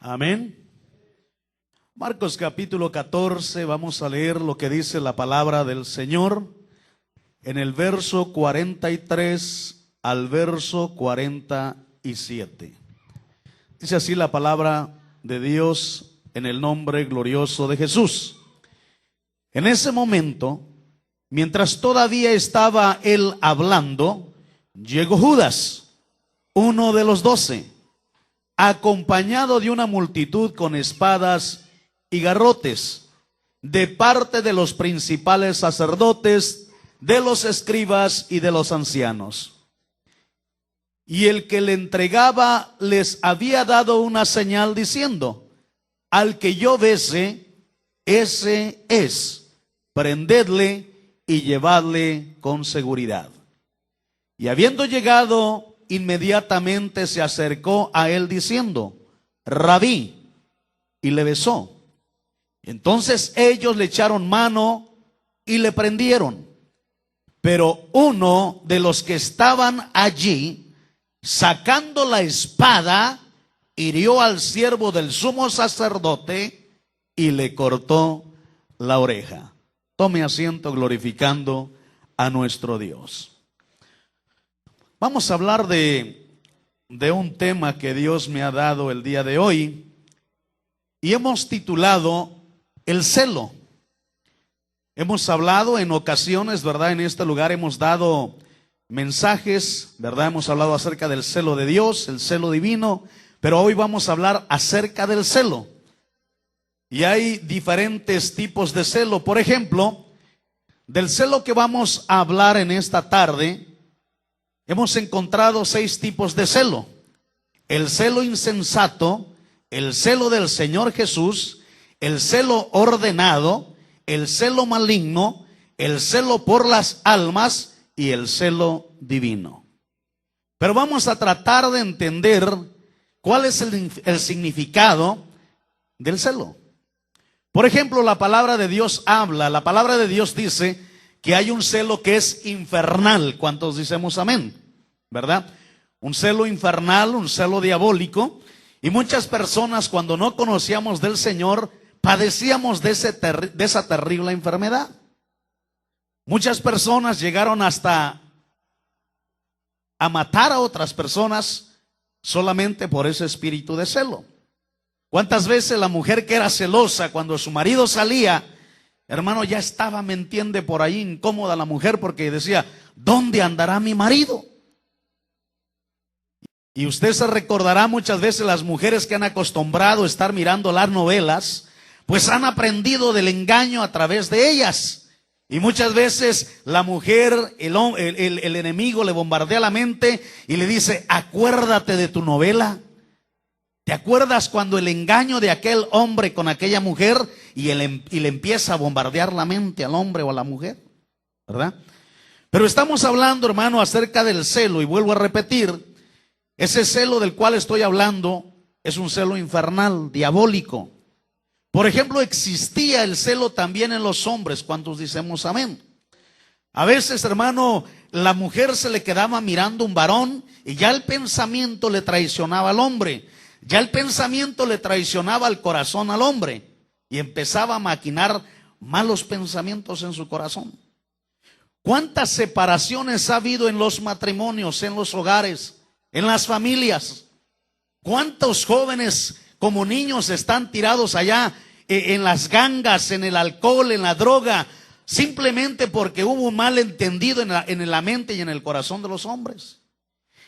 Amén. Marcos capítulo 14, vamos a leer lo que dice la palabra del Señor en el verso 43 al verso 47. Dice así la palabra de Dios en el nombre glorioso de Jesús. En ese momento, mientras todavía estaba él hablando, llegó Judas, uno de los 12, acompañado de una multitud con espadas y garrotes, de parte de los principales sacerdotes, de los escribas y de los ancianos. Y el que le entregaba les había dado una señal diciendo: al que yo bese, ese es, prendedle y llevadle con seguridad. Y habiendo llegado, inmediatamente se acercó a él diciendo: Rabí, y le besó. Entonces ellos le echaron mano y le prendieron. Pero uno de los que estaban allí, sacando la espada, hirió al siervo del sumo sacerdote y le cortó la oreja. Tome asiento glorificando a nuestro Dios. Vamos a hablar de un tema que Dios me ha dado el día de hoy y hemos titulado el celo. Hemos hablado en ocasiones, ¿verdad? En este lugar hemos dado mensajes, ¿verdad? Hemos hablado acerca del celo de Dios, el celo divino, pero hoy vamos a hablar acerca del celo. Y hay diferentes tipos de celo. Por ejemplo, del celo que vamos a hablar en esta tarde, hemos encontrado 6 tipos de celo: el celo insensato, el celo del Señor Jesús, el celo ordenado, el celo maligno, el celo por las almas y el celo divino. Pero vamos a tratar de entender cuál es el significado del celo. Por ejemplo, la palabra de Dios la palabra de Dios dice que hay un celo que es infernal. ¿Cuántos decimos amén? ¿Verdad? Un celo infernal, un celo diabólico. Y muchas personas, cuando no conocíamos del Señor, padecíamos de esa terrible enfermedad. Muchas personas llegaron hasta a matar a otras personas solamente por ese espíritu de celo. ¿Cuántas veces la mujer que era celosa, cuando su marido salía, hermano, ya estaba, me entiende, por ahí incómoda la mujer porque decía: ¿dónde andará mi marido? Y usted se recordará muchas veces las mujeres que han acostumbrado a estar mirando las novelas, pues han aprendido del engaño a través de ellas. Y muchas veces la mujer, el enemigo le bombardea la mente y le dice: acuérdate de tu novela. ¿Te acuerdas cuando el engaño de aquel hombre con aquella mujer? Y le empieza a bombardear la mente al hombre o a la mujer, ¿verdad? Pero estamos hablando, hermano, acerca del celo. Y vuelvo a repetir, ese celo del cual estoy hablando es un celo infernal, diabólico. Por ejemplo, existía el celo también en los hombres. ¿Cuántos decimos amén? A veces, hermano, la mujer se le quedaba mirando un varón y ya el pensamiento le traicionaba al hombre. Ya el pensamiento le traicionaba el corazón al hombre y empezaba a maquinar malos pensamientos en su corazón. ¿Cuántas separaciones ha habido en los matrimonios, en los hogares, en las familias? ¿Cuántos jóvenes como niños están tirados allá en las gangas, en el alcohol, en la droga, simplemente porque hubo un malentendido en la mente y en el corazón de los hombres?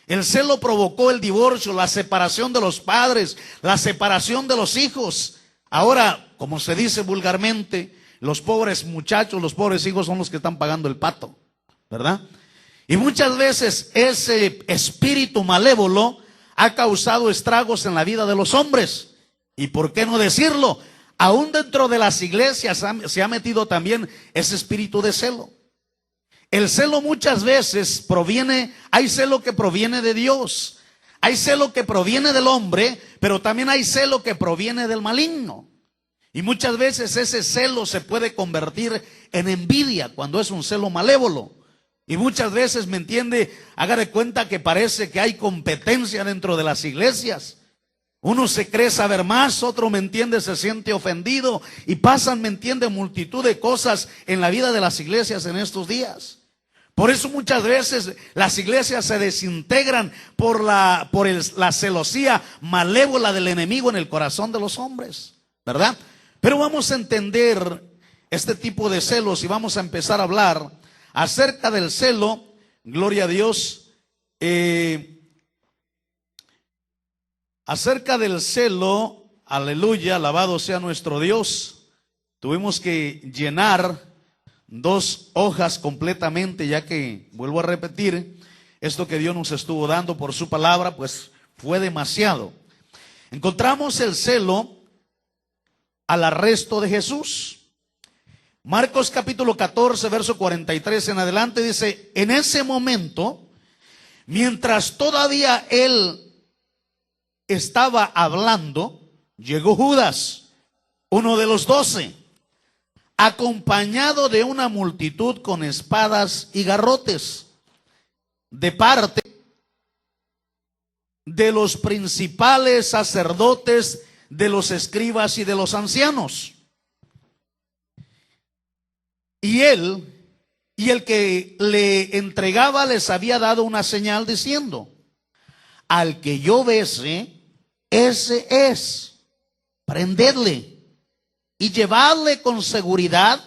El celo provocó el divorcio, la separación de los padres, la separación de los hijos. Ahora, como se dice vulgarmente, los pobres muchachos, los pobres hijos son los que están pagando el pato, ¿verdad? Y muchas veces ese espíritu malévolo ha causado estragos en la vida de los hombres. ¿Y por qué no decirlo? Aún dentro de las iglesias se ha metido también ese espíritu de celo. El celo muchas veces hay celo que proviene de Dios, hay celo que proviene del hombre, pero también hay celo que proviene del maligno. Y muchas veces ese celo se puede convertir en envidia cuando es un celo malévolo. Y muchas veces, ¿me entiende? Haga de cuenta que parece que hay competencia dentro de las iglesias. Uno se cree saber más, otro, me entiende, se siente ofendido y pasan, me entiende, multitud de cosas en la vida de las iglesias en estos días. Por eso muchas veces las iglesias se desintegran por la celosía malévola del enemigo en el corazón de los hombres, ¿verdad? Pero vamos a entender este tipo de celos y vamos a empezar a hablar acerca del celo. Gloria a Dios. Acerca del celo, aleluya, alabado sea nuestro Dios. Tuvimos que llenar 2 hojas completamente, ya que, vuelvo a repetir, esto que Dios nos estuvo dando por su palabra, pues fue demasiado. Encontramos el celo al arresto de Jesús. Marcos capítulo 14, verso 43 en adelante dice: en ese momento, mientras todavía él estaba hablando, llegó Judas, uno de los 12, acompañado de una multitud con espadas y garrotes, de parte de los principales sacerdotes, de los escribas y de los ancianos. Y él y el que le entregaba les había dado una señal diciendo: al que yo bese, ese es, prendedle y llevadle con seguridad.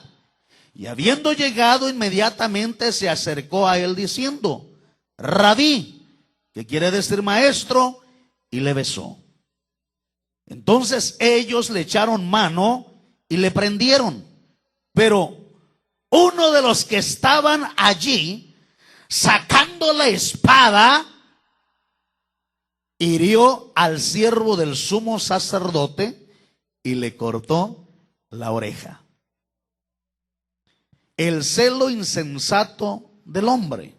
Y habiendo llegado, inmediatamente se acercó a él diciendo: Rabí, que quiere decir maestro, y le besó. Entonces ellos le echaron mano y le prendieron. Pero uno de los que estaban allí, sacando la espada, hirió al siervo del sumo sacerdote y le cortó la oreja. El celo insensato del hombre.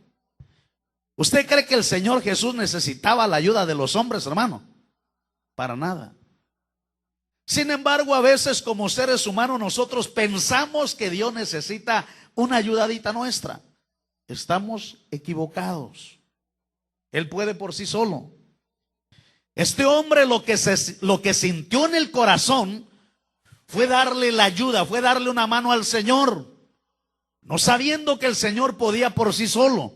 ¿Usted cree que el Señor Jesús necesitaba la ayuda de los hombres, hermano? Para nada. Sin embargo, a veces como seres humanos nosotros pensamos que Dios necesita una ayudadita nuestra. Estamos equivocados. Él puede por sí solo. Este hombre lo que sintió en el corazón fue darle la ayuda, fue darle una mano al Señor, no sabiendo que el Señor podía por sí solo.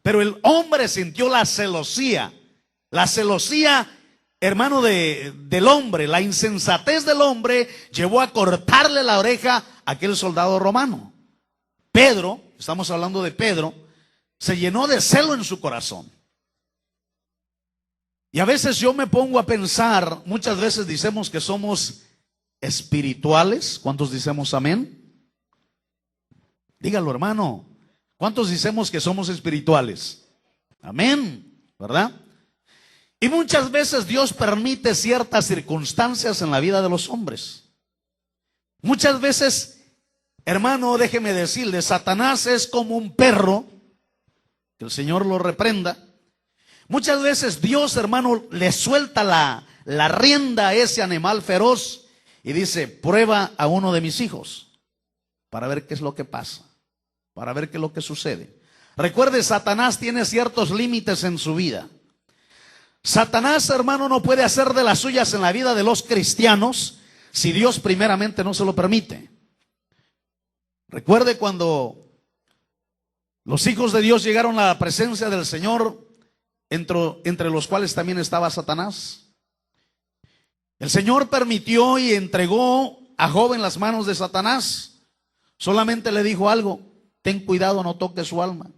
Pero el hombre sintió la celosía, hermano, del hombre, la insensatez del hombre llevó a cortarle la oreja a aquel soldado romano. Pedro, estamos hablando de Pedro, se llenó de celo en su corazón. Y a veces yo me pongo a pensar, muchas veces decimos que somos espirituales. ¿Cuántos decimos amén? Dígalo, hermano. ¿Cuántos decimos que somos espirituales? Amén, ¿verdad? Y muchas veces Dios permite ciertas circunstancias en la vida de los hombres. Muchas veces, hermano, déjeme decirle, Satanás es como un perro, que el Señor lo reprenda. Muchas veces Dios, hermano, le suelta la rienda a ese animal feroz y dice: prueba a uno de mis hijos para ver qué es lo que pasa, para ver qué es lo que sucede. Recuerde, Satanás tiene ciertos límites en su vida. Satanás, hermano, no puede hacer de las suyas en la vida de los cristianos si Dios primeramente no se lo permite. Recuerde cuando los hijos de Dios llegaron a la presencia del Señor, entre los cuales también estaba Satanás. El Señor permitió y entregó a Job en las manos de Satanás. Solamente le dijo algo: ten cuidado, no toques su alma.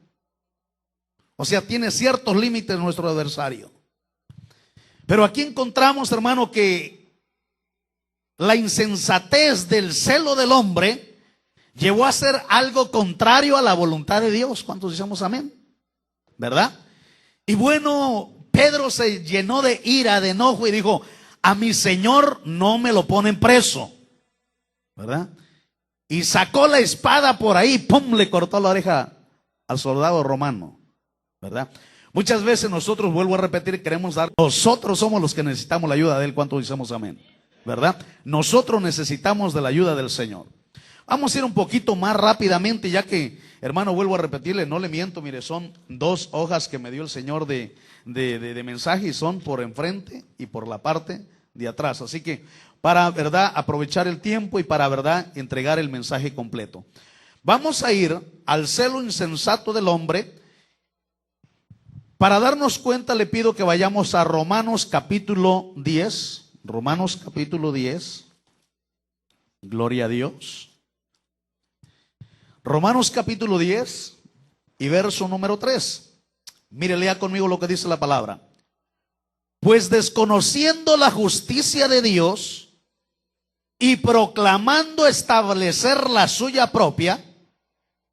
O sea, tiene ciertos límites nuestro adversario. Pero aquí encontramos, hermano, que la insensatez del celo del hombre llevó a hacer algo contrario a la voluntad de Dios. ¿Cuántos decimos amén? ¿Verdad? Y bueno, Pedro se llenó de ira, de enojo y dijo: a mi Señor no me lo ponen preso, ¿verdad? Y sacó la espada por ahí, pum, le cortó la oreja al soldado romano, ¿verdad? Muchas veces nosotros, vuelvo a repetir, nosotros somos los que necesitamos la ayuda de Él. ¿Cuántos decimos amén? ¿Verdad? Nosotros necesitamos de la ayuda del Señor. Vamos a ir un poquito más rápidamente, ya que hermano, vuelvo a repetirle, no le miento, mire, son 2 hojas que me dio el Señor de mensaje, y son por enfrente y por la parte de atrás. Así que para, verdad, aprovechar el tiempo y para, verdad, entregar el mensaje completo. Vamos a ir al celo insensato del hombre. Para darnos cuenta, le pido que vayamos a Romanos capítulo 10. Romanos capítulo 10. Gloria a Dios. Romanos capítulo 10 y verso número 3. Mire, lea conmigo lo que dice la palabra. Pues desconociendo la justicia de Dios y proclamando establecer la suya propia,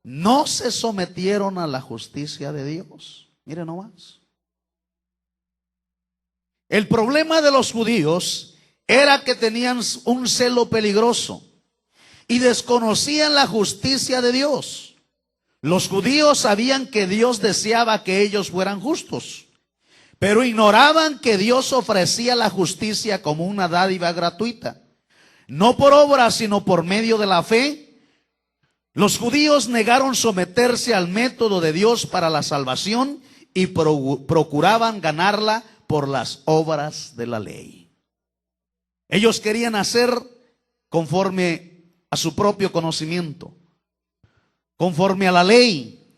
no se sometieron a la justicia de Dios. Mire nomás. El problema de los judíos era que tenían un celo peligroso y desconocían la justicia de Dios. Los judíos sabían que Dios deseaba que ellos fueran justos, pero ignoraban que Dios ofrecía la justicia como una dádiva gratuita, no por obra, sino por medio de la fe. Los judíos negaron someterse al método de Dios para la salvación y procuraban ganarla por las obras de la ley. Ellos querían hacer conforme a su propio conocimiento, conforme a la ley,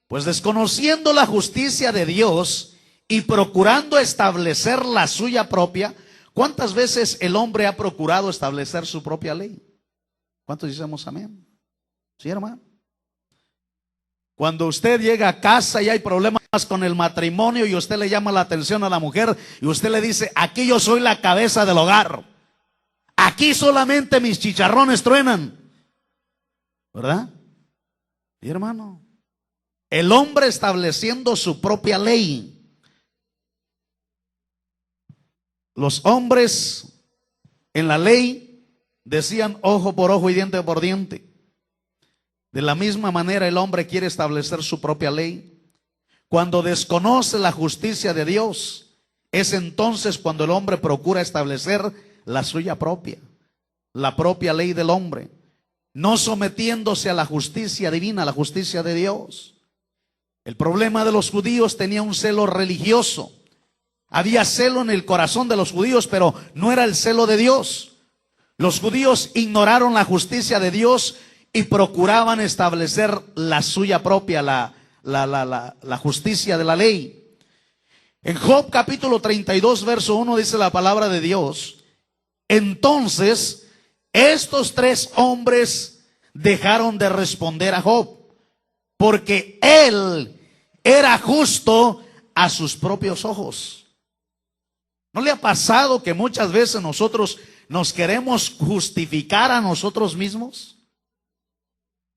pues desconociendo la justicia de Dios y procurando establecer la suya propia. ¿Cuántas veces el hombre ha procurado establecer su propia ley? ¿Cuántos decimos amén? Sí, hermano. Cuando usted llega a casa y hay problemas con el matrimonio y usted le llama la atención a la mujer y usted le dice: aquí yo soy la cabeza del hogar, aquí solamente mis chicharrones truenan, ¿verdad? Sí, hermano. El hombre estableciendo su propia ley. Los hombres en la ley decían ojo por ojo y diente por diente. De la misma manera el hombre quiere establecer su propia ley. Cuando desconoce la justicia de Dios, es entonces cuando el hombre procura establecer la suya propia, la propia ley del hombre, no sometiéndose a la justicia divina, a la justicia de Dios. El problema de los judíos tenía un celo religioso. Había celo en el corazón de los judíos, pero no era el celo de Dios. Los judíos ignoraron la justicia de Dios y procuraban establecer la suya propia, la justicia de la ley. En Job capítulo 32 verso 1 dice la palabra de Dios: entonces estos 3 hombres dejaron de responder a Job, porque él era justo a sus propios ojos. ¿No le ha pasado que muchas veces nosotros nos queremos justificar a nosotros mismos?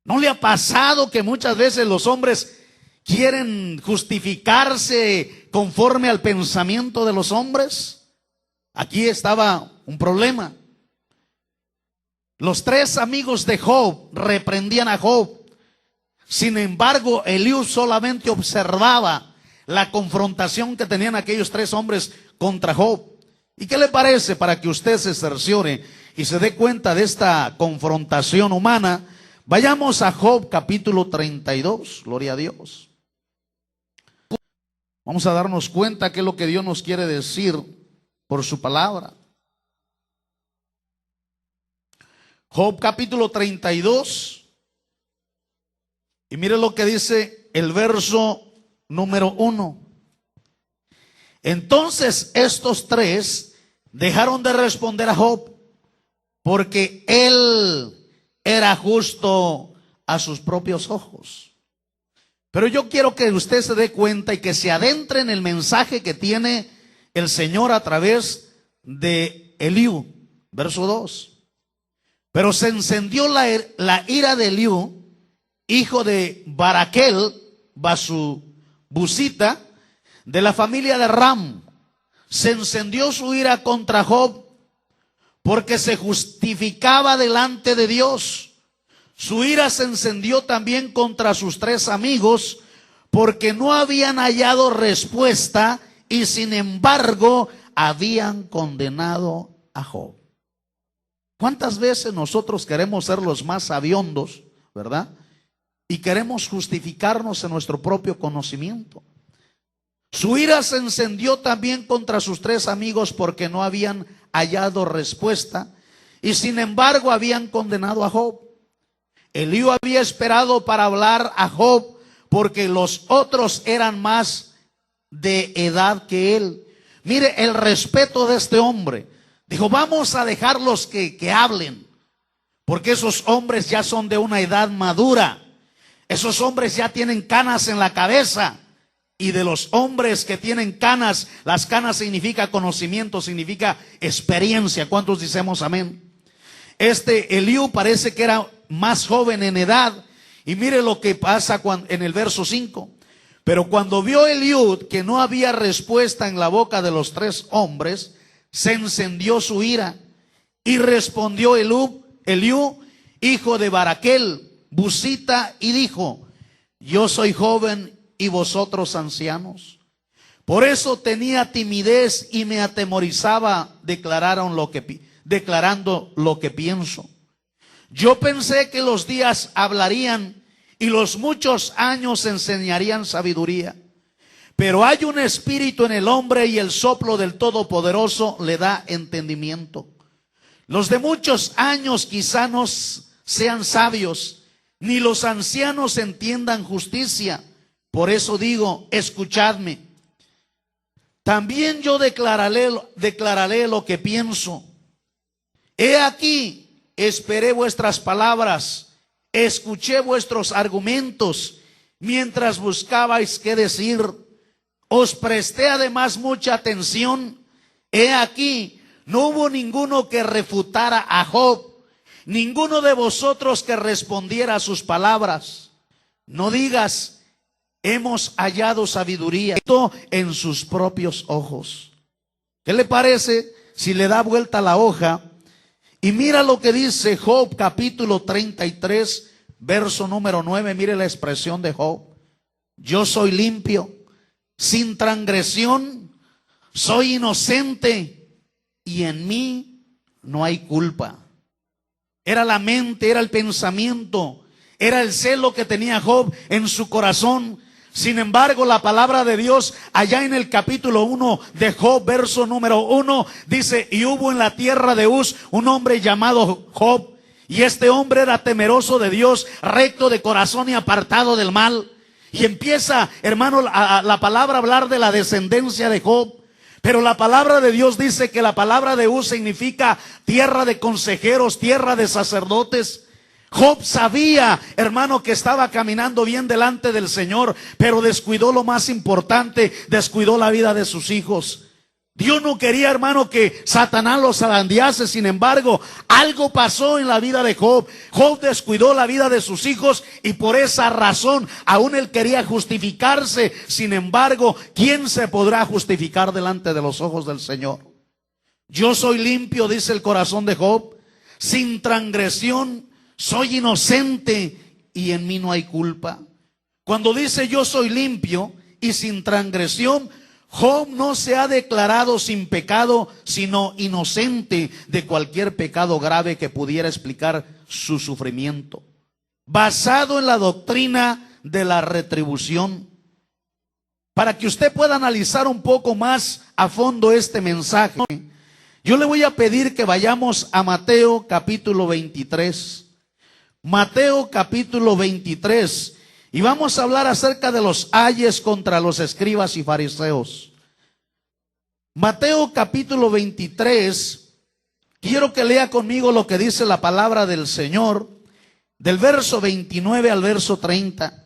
¿No le ha pasado que muchas veces los hombres quieren justificarse conforme al pensamiento de los hombres? Aquí estaba un problema. Los 3 amigos de Job reprendían a Job. Sin embargo, Eliú solamente observaba la confrontación que tenían aquellos 3 hombres contra Job. ¿Y qué le parece, para que usted se cerciore y se dé cuenta de esta confrontación humana? Vayamos a Job capítulo 32, gloria a Dios. Vamos a darnos cuenta qué es lo que Dios nos quiere decir por su palabra. Job capítulo 32, y mire lo que dice el verso número 1. Entonces estos 3 dejaron de responder a Job, porque él era justo a sus propios ojos. Pero yo quiero que usted se dé cuenta y que se adentre en el mensaje que tiene el Señor a través de Eliú. Verso 2. Pero se encendió la ira de Eliú, hijo de Baraquel, Busita, de la familia de Ram. Se encendió su ira contra Job, porque se justificaba delante de Dios. Su ira se encendió también contra sus 3 amigos, porque no habían hallado respuesta y sin embargo habían condenado a Job. ¿Cuántas veces nosotros queremos ser los más sabiondos, verdad? y queremos justificarnos en nuestro propio conocimiento. Su ira se encendió también contra sus 3 amigos porque no habían hallado respuesta y sin embargo habían condenado a Job. Eliú había esperado para hablar a Job porque los otros eran más de edad que él. Mire el respeto de este hombre. Dijo, vamos a dejarlos que hablen, porque esos hombres ya son de una edad madura. Esos hombres ya tienen canas en la cabeza. Y de los hombres que tienen canas, las canas significa conocimiento, significa experiencia. ¿Cuántos decimos amén? Eliú parece que era más joven en edad. Y mire lo que pasa en el verso 5. Pero cuando vio Eliú que no había respuesta en la boca de los 3 hombres, se encendió su ira. Y respondió Eliú, hijo de Baraquel, Busita, y dijo, yo soy joven y vosotros ancianos. Por eso tenía timidez y me atemorizaba declarando lo que pienso. Yo pensé que los días hablarían y los muchos años enseñarían sabiduría. Pero hay un espíritu en el hombre y el soplo del Todopoderoso le da entendimiento. Los de muchos años quizá no sean sabios, ni los ancianos entiendan justicia. Por eso digo, escuchadme. También yo declararé lo que pienso. He aquí, esperé vuestras palabras, escuché vuestros argumentos, mientras buscabais qué decir. Os presté además mucha atención. He aquí, no hubo ninguno que refutara a Job, ninguno de vosotros que respondiera a sus palabras. No digas, hemos hallado sabiduría en sus propios ojos. ¿Qué le parece si le da vuelta la hoja y mira lo que dice Job capítulo 33, verso número 9? Mire la expresión de Job. Yo soy limpio, sin transgresión, soy inocente y en mí no hay culpa. Era la mente, era el pensamiento, era el celo que tenía Job en su corazón. Sin embargo, la palabra de Dios allá en el capítulo 1 de Job, verso número 1, dice, y hubo en la tierra de Uz un hombre llamado Job, y este hombre era temeroso de Dios, recto de corazón y apartado del mal. Y empieza, hermano, la palabra a hablar de la descendencia de Job. Pero la palabra de Dios dice que la palabra de Uz significa tierra de consejeros, tierra de sacerdotes. Job sabía, hermano, que estaba caminando bien delante del Señor, pero descuidó lo más importante, descuidó la vida de sus hijos. Dios no quería, hermano, que Satanás los zarandease. Sin embargo, algo pasó en la vida de Job. Job descuidó la vida de sus hijos y por esa razón aún él quería justificarse. Sin embargo, ¿quién se podrá justificar delante de los ojos del Señor? Yo soy limpio, dice el corazón de Job, sin transgresión, soy inocente y en mí no hay culpa. Cuando dice yo soy limpio y sin transgresión, Job no se ha declarado sin pecado, sino inocente de cualquier pecado grave que pudiera explicar su sufrimiento, basado en la doctrina de la retribución. Para que usted pueda analizar un poco más a fondo este mensaje, yo le voy a pedir que vayamos a Mateo capítulo 23. Mateo capítulo 23. Y vamos a hablar acerca de los ayes contra los escribas y fariseos. Mateo capítulo 23. Quiero que lea conmigo lo que dice la palabra del Señor, del verso 29 al verso 30.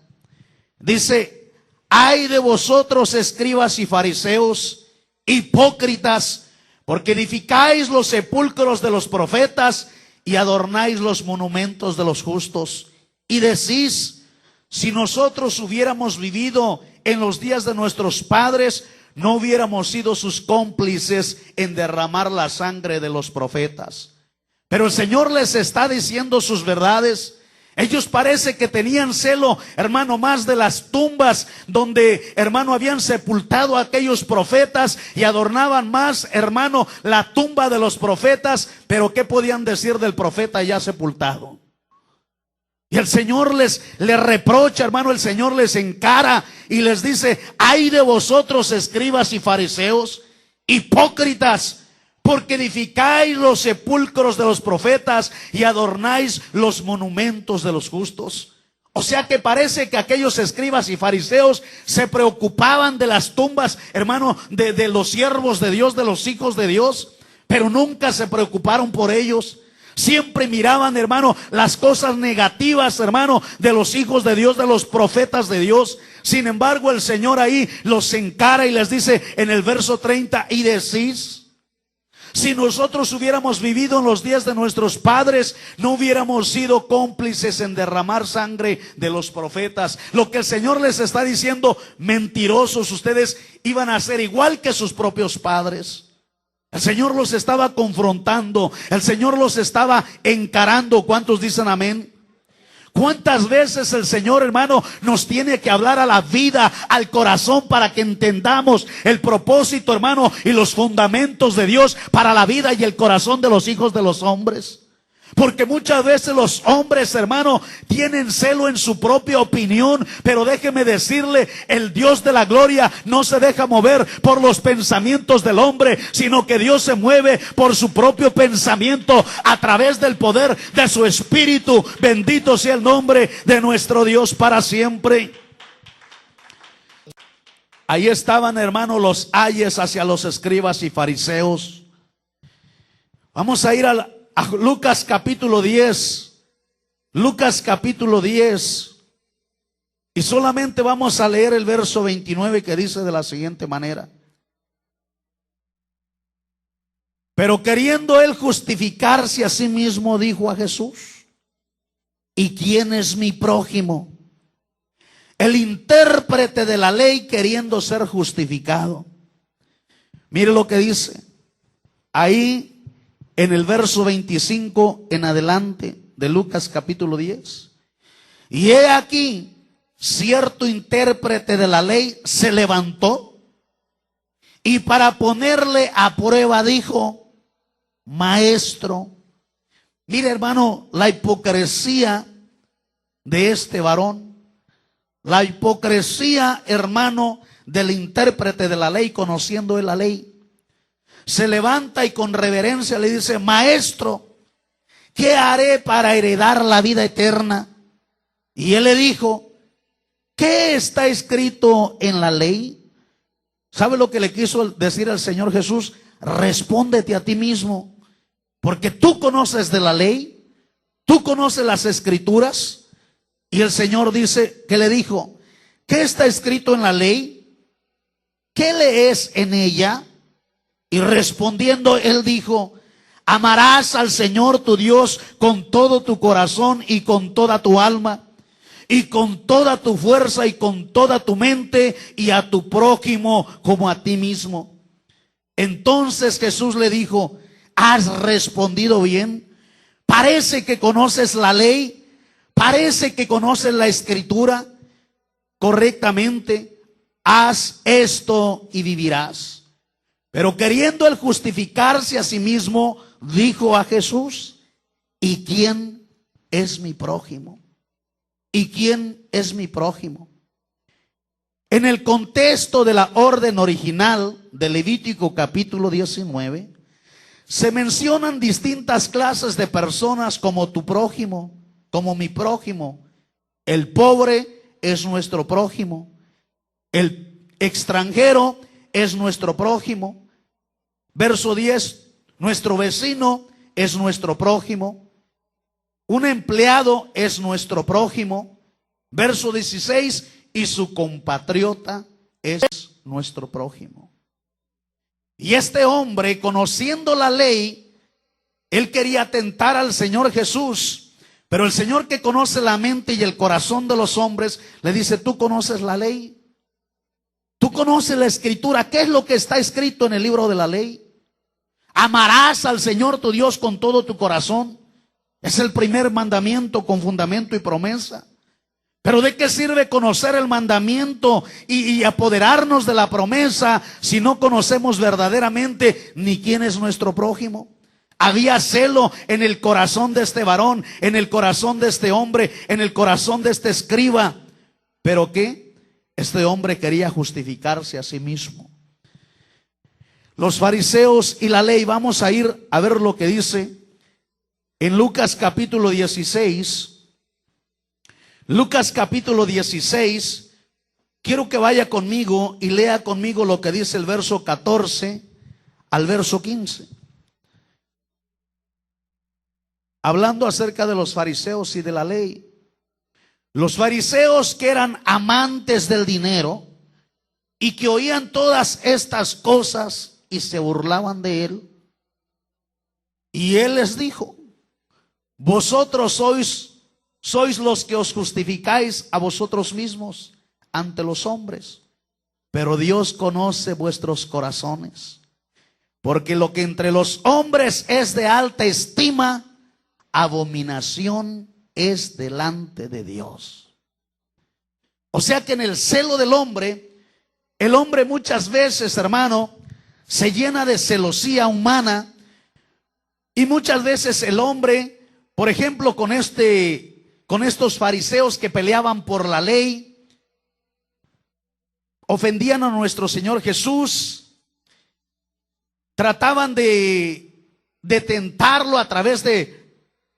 Dice, ay de vosotros escribas y fariseos, hipócritas, porque edificáis los sepulcros de los profetas y adornáis los monumentos de los justos. Y decís, si nosotros hubiéramos vivido en los días de nuestros padres, no hubiéramos sido sus cómplices en derramar la sangre de los profetas. Pero el Señor les está diciendo sus verdades. Ellos parece que tenían celo, hermano, más de las tumbas donde, hermano, habían sepultado a aquellos profetas y adornaban más, hermano, la tumba de los profetas. Pero ¿qué podían decir del profeta ya sepultado? Y el Señor les reprocha, hermano, el Señor les encara y les dice: ay de vosotros, escribas y fariseos, hipócritas, porque edificáis los sepulcros de los profetas y adornáis los monumentos de los justos. O sea que parece que aquellos escribas y fariseos se preocupaban de las tumbas, hermano, de los siervos de Dios, de los hijos de Dios, pero nunca se preocuparon por ellos. Siempre miraban, hermano, las cosas negativas, hermano, de los hijos de Dios, de los profetas de Dios. Sin embargo, el Señor ahí los encara y les dice en el verso 30: y decís, si nosotros hubiéramos vivido en los días de nuestros padres, no hubiéramos sido cómplices en derramar sangre de los profetas. Lo que el Señor les está diciendo: mentirosos, ustedes iban a ser igual que sus propios padres. El Señor los estaba confrontando, el Señor los estaba encarando. ¿Cuántos dicen amén? ¿Cuántas veces el Señor, hermano, nos tiene que hablar a la vida, al corazón, para que entendamos el propósito, hermano, y los fundamentos de Dios para la vida y el corazón de los hijos de los hombres? Porque muchas veces los hombres, hermano, tienen celo en su propia opinión, pero déjeme decirle, el Dios de la gloria no se deja mover por los pensamientos del hombre, sino que Dios se mueve por su propio pensamiento a través del poder de su Espíritu. Bendito sea el nombre de nuestro Dios para siempre. Ahí estaban, hermano, los ayes hacia los escribas y fariseos. Vamos a ir a Lucas capítulo 10. Lucas capítulo 10. Y solamente vamos a leer el verso 29, que dice de la siguiente manera: pero queriendo él justificarse a sí mismo, dijo a Jesús: ¿y quién es mi prójimo? El intérprete de la ley, queriendo ser justificado. Mire lo que dice ahí en el verso 25 en adelante de Lucas capítulo 10. Y he aquí, cierto intérprete de la ley se levantó y para ponerle a prueba dijo: maestro. Mire, hermano, la hipocresía de este varón, la hipocresía, hermano, del intérprete de la ley, conociendo él la ley. Se levanta y con reverencia le dice: maestro, ¿qué haré para heredar la vida eterna? Y él le dijo: ¿qué está escrito en la ley? ¿Sabe lo que le quiso decir al Señor Jesús? Respóndete a ti mismo, porque tú conoces de la ley, tú conoces las escrituras. Y el Señor dice, que le dijo: ¿qué está escrito en la ley? ¿Qué lees en ella? Y respondiendo él dijo: amarás al Señor tu Dios con todo tu corazón y con toda tu alma y con toda tu fuerza y con toda tu mente, y a tu prójimo como a ti mismo. Entonces Jesús le dijo: has respondido bien. Parece que conoces la ley, parece que conoces la escritura correctamente. Haz esto y vivirás. Pero queriendo él justificarse a sí mismo, dijo a Jesús: ¿y quién es mi prójimo? ¿Y quién es mi prójimo? En el contexto de la orden original de Levítico capítulo 19, se mencionan distintas clases de personas como tu prójimo, como mi prójimo. El pobre es nuestro prójimo. El extranjero es nuestro prójimo. Verso 10, nuestro vecino es nuestro prójimo. Un empleado es nuestro prójimo. Verso 16, y su compatriota es nuestro prójimo. Y este hombre, conociendo la ley, él quería tentar al Señor Jesús. Pero el Señor, que conoce la mente y el corazón de los hombres, le dice: tú conoces la ley, tú conoces la escritura. ¿Qué es lo que está escrito en el libro de la ley? Amarás al Señor tu Dios con todo tu corazón. Es el primer mandamiento con fundamento y promesa. Pero ¿de qué sirve conocer el mandamiento y apoderarnos de la promesa si no conocemos verdaderamente ni quién es nuestro prójimo? Había celo en el corazón de este varón, en el corazón de este hombre, en el corazón de este escriba. ¿Pero qué? Este hombre quería justificarse a sí mismo. Los fariseos y la ley, vamos a ir a ver lo que dice en Lucas capítulo 16. Lucas capítulo 16. Quiero que vaya conmigo y lea conmigo lo que dice el verso 14 al verso 15. Hablando acerca de los fariseos y de la ley. Los fariseos, que eran amantes del dinero y que oían todas estas cosas y se burlaban de él. Y él les dijo: vosotros sois los que os justificáis a vosotros mismos ante los hombres, pero Dios conoce vuestros corazones, porque lo que entre los hombres es de alta estima, abominación es delante de Dios. O sea que en el celo del hombre, el hombre muchas veces, hermano, se llena de celosía humana. Y muchas veces el hombre, por ejemplo, con estos fariseos que peleaban por la ley, ofendían a nuestro Señor Jesús, trataban de tentarlo a través de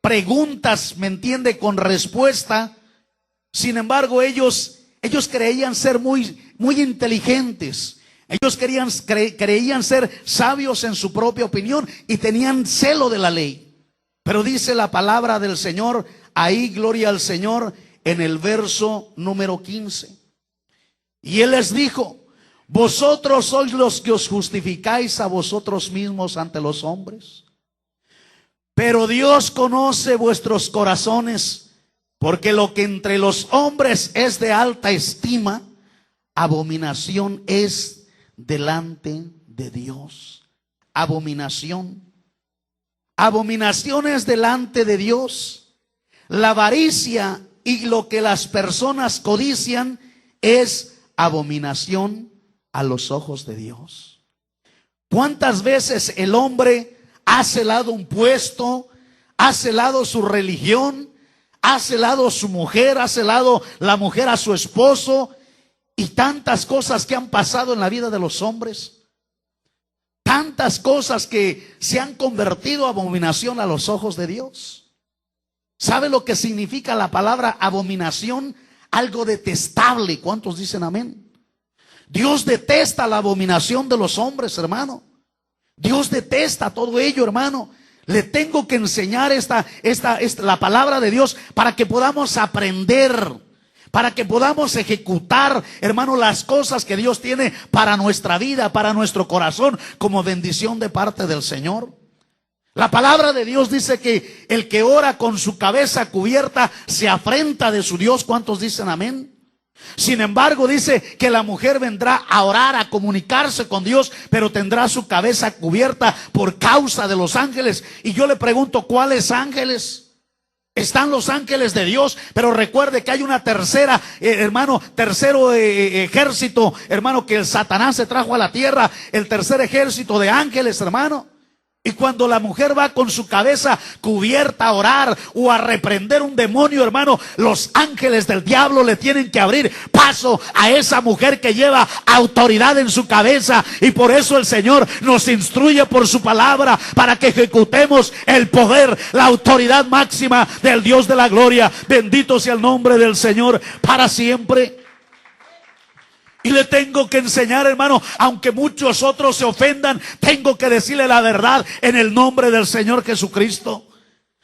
preguntas, ¿me entiende?, con respuesta. Sin embargo, ellos creían ser muy inteligentes. Ellos creían ser sabios en su propia opinión y tenían celo de la ley. Pero dice la palabra del Señor, ahí, gloria al Señor, en el verso número 15. Y Él les dijo: vosotros sois los que os justificáis a vosotros mismos ante los hombres, pero Dios conoce vuestros corazones, porque lo que entre los hombres es de alta estima, abominación es delante de Dios. Abominación. Abominación es delante de Dios. La avaricia y lo que las personas codician es abominación a los ojos de Dios. ¿Cuántas veces el hombre ha celado un puesto, ha celado su religión, ha celado su mujer, ha celado la mujer a su esposo, y tantas cosas que han pasado en la vida de los hombres? Tantas cosas que se han convertido abominación a los ojos de Dios. ¿Sabe lo que significa la palabra abominación? Algo detestable. ¿Cuántos dicen amén? Dios detesta la abominación de los hombres, hermano. Dios detesta todo ello, hermano. Le tengo que enseñar la palabra de Dios para que podamos aprender, para que podamos ejecutar, hermano, las cosas que Dios tiene para nuestra vida, para nuestro corazón, como bendición de parte del Señor. La palabra de Dios dice que el que ora con su cabeza cubierta se afrenta de su Dios. ¿Cuántos dicen amén? Sin embargo, dice que la mujer vendrá a orar, a comunicarse con Dios, pero tendrá su cabeza cubierta por causa de los ángeles. Y yo le pregunto, ¿cuáles ángeles? Están los ángeles de Dios, pero recuerde que hay una tercero ejército, hermano, que el Satanás se trajo a la tierra, el tercer ejército de ángeles, hermano. Y cuando la mujer va con su cabeza cubierta a orar o a reprender un demonio, hermano, los ángeles del diablo le tienen que abrir paso a esa mujer que lleva autoridad en su cabeza. Y por eso el Señor nos instruye por su palabra para que ejecutemos el poder, la autoridad máxima del Dios de la gloria. Bendito sea el nombre del Señor para siempre. Y le tengo que enseñar, hermano, aunque muchos otros se ofendan, tengo que decirle la verdad en el nombre del Señor Jesucristo.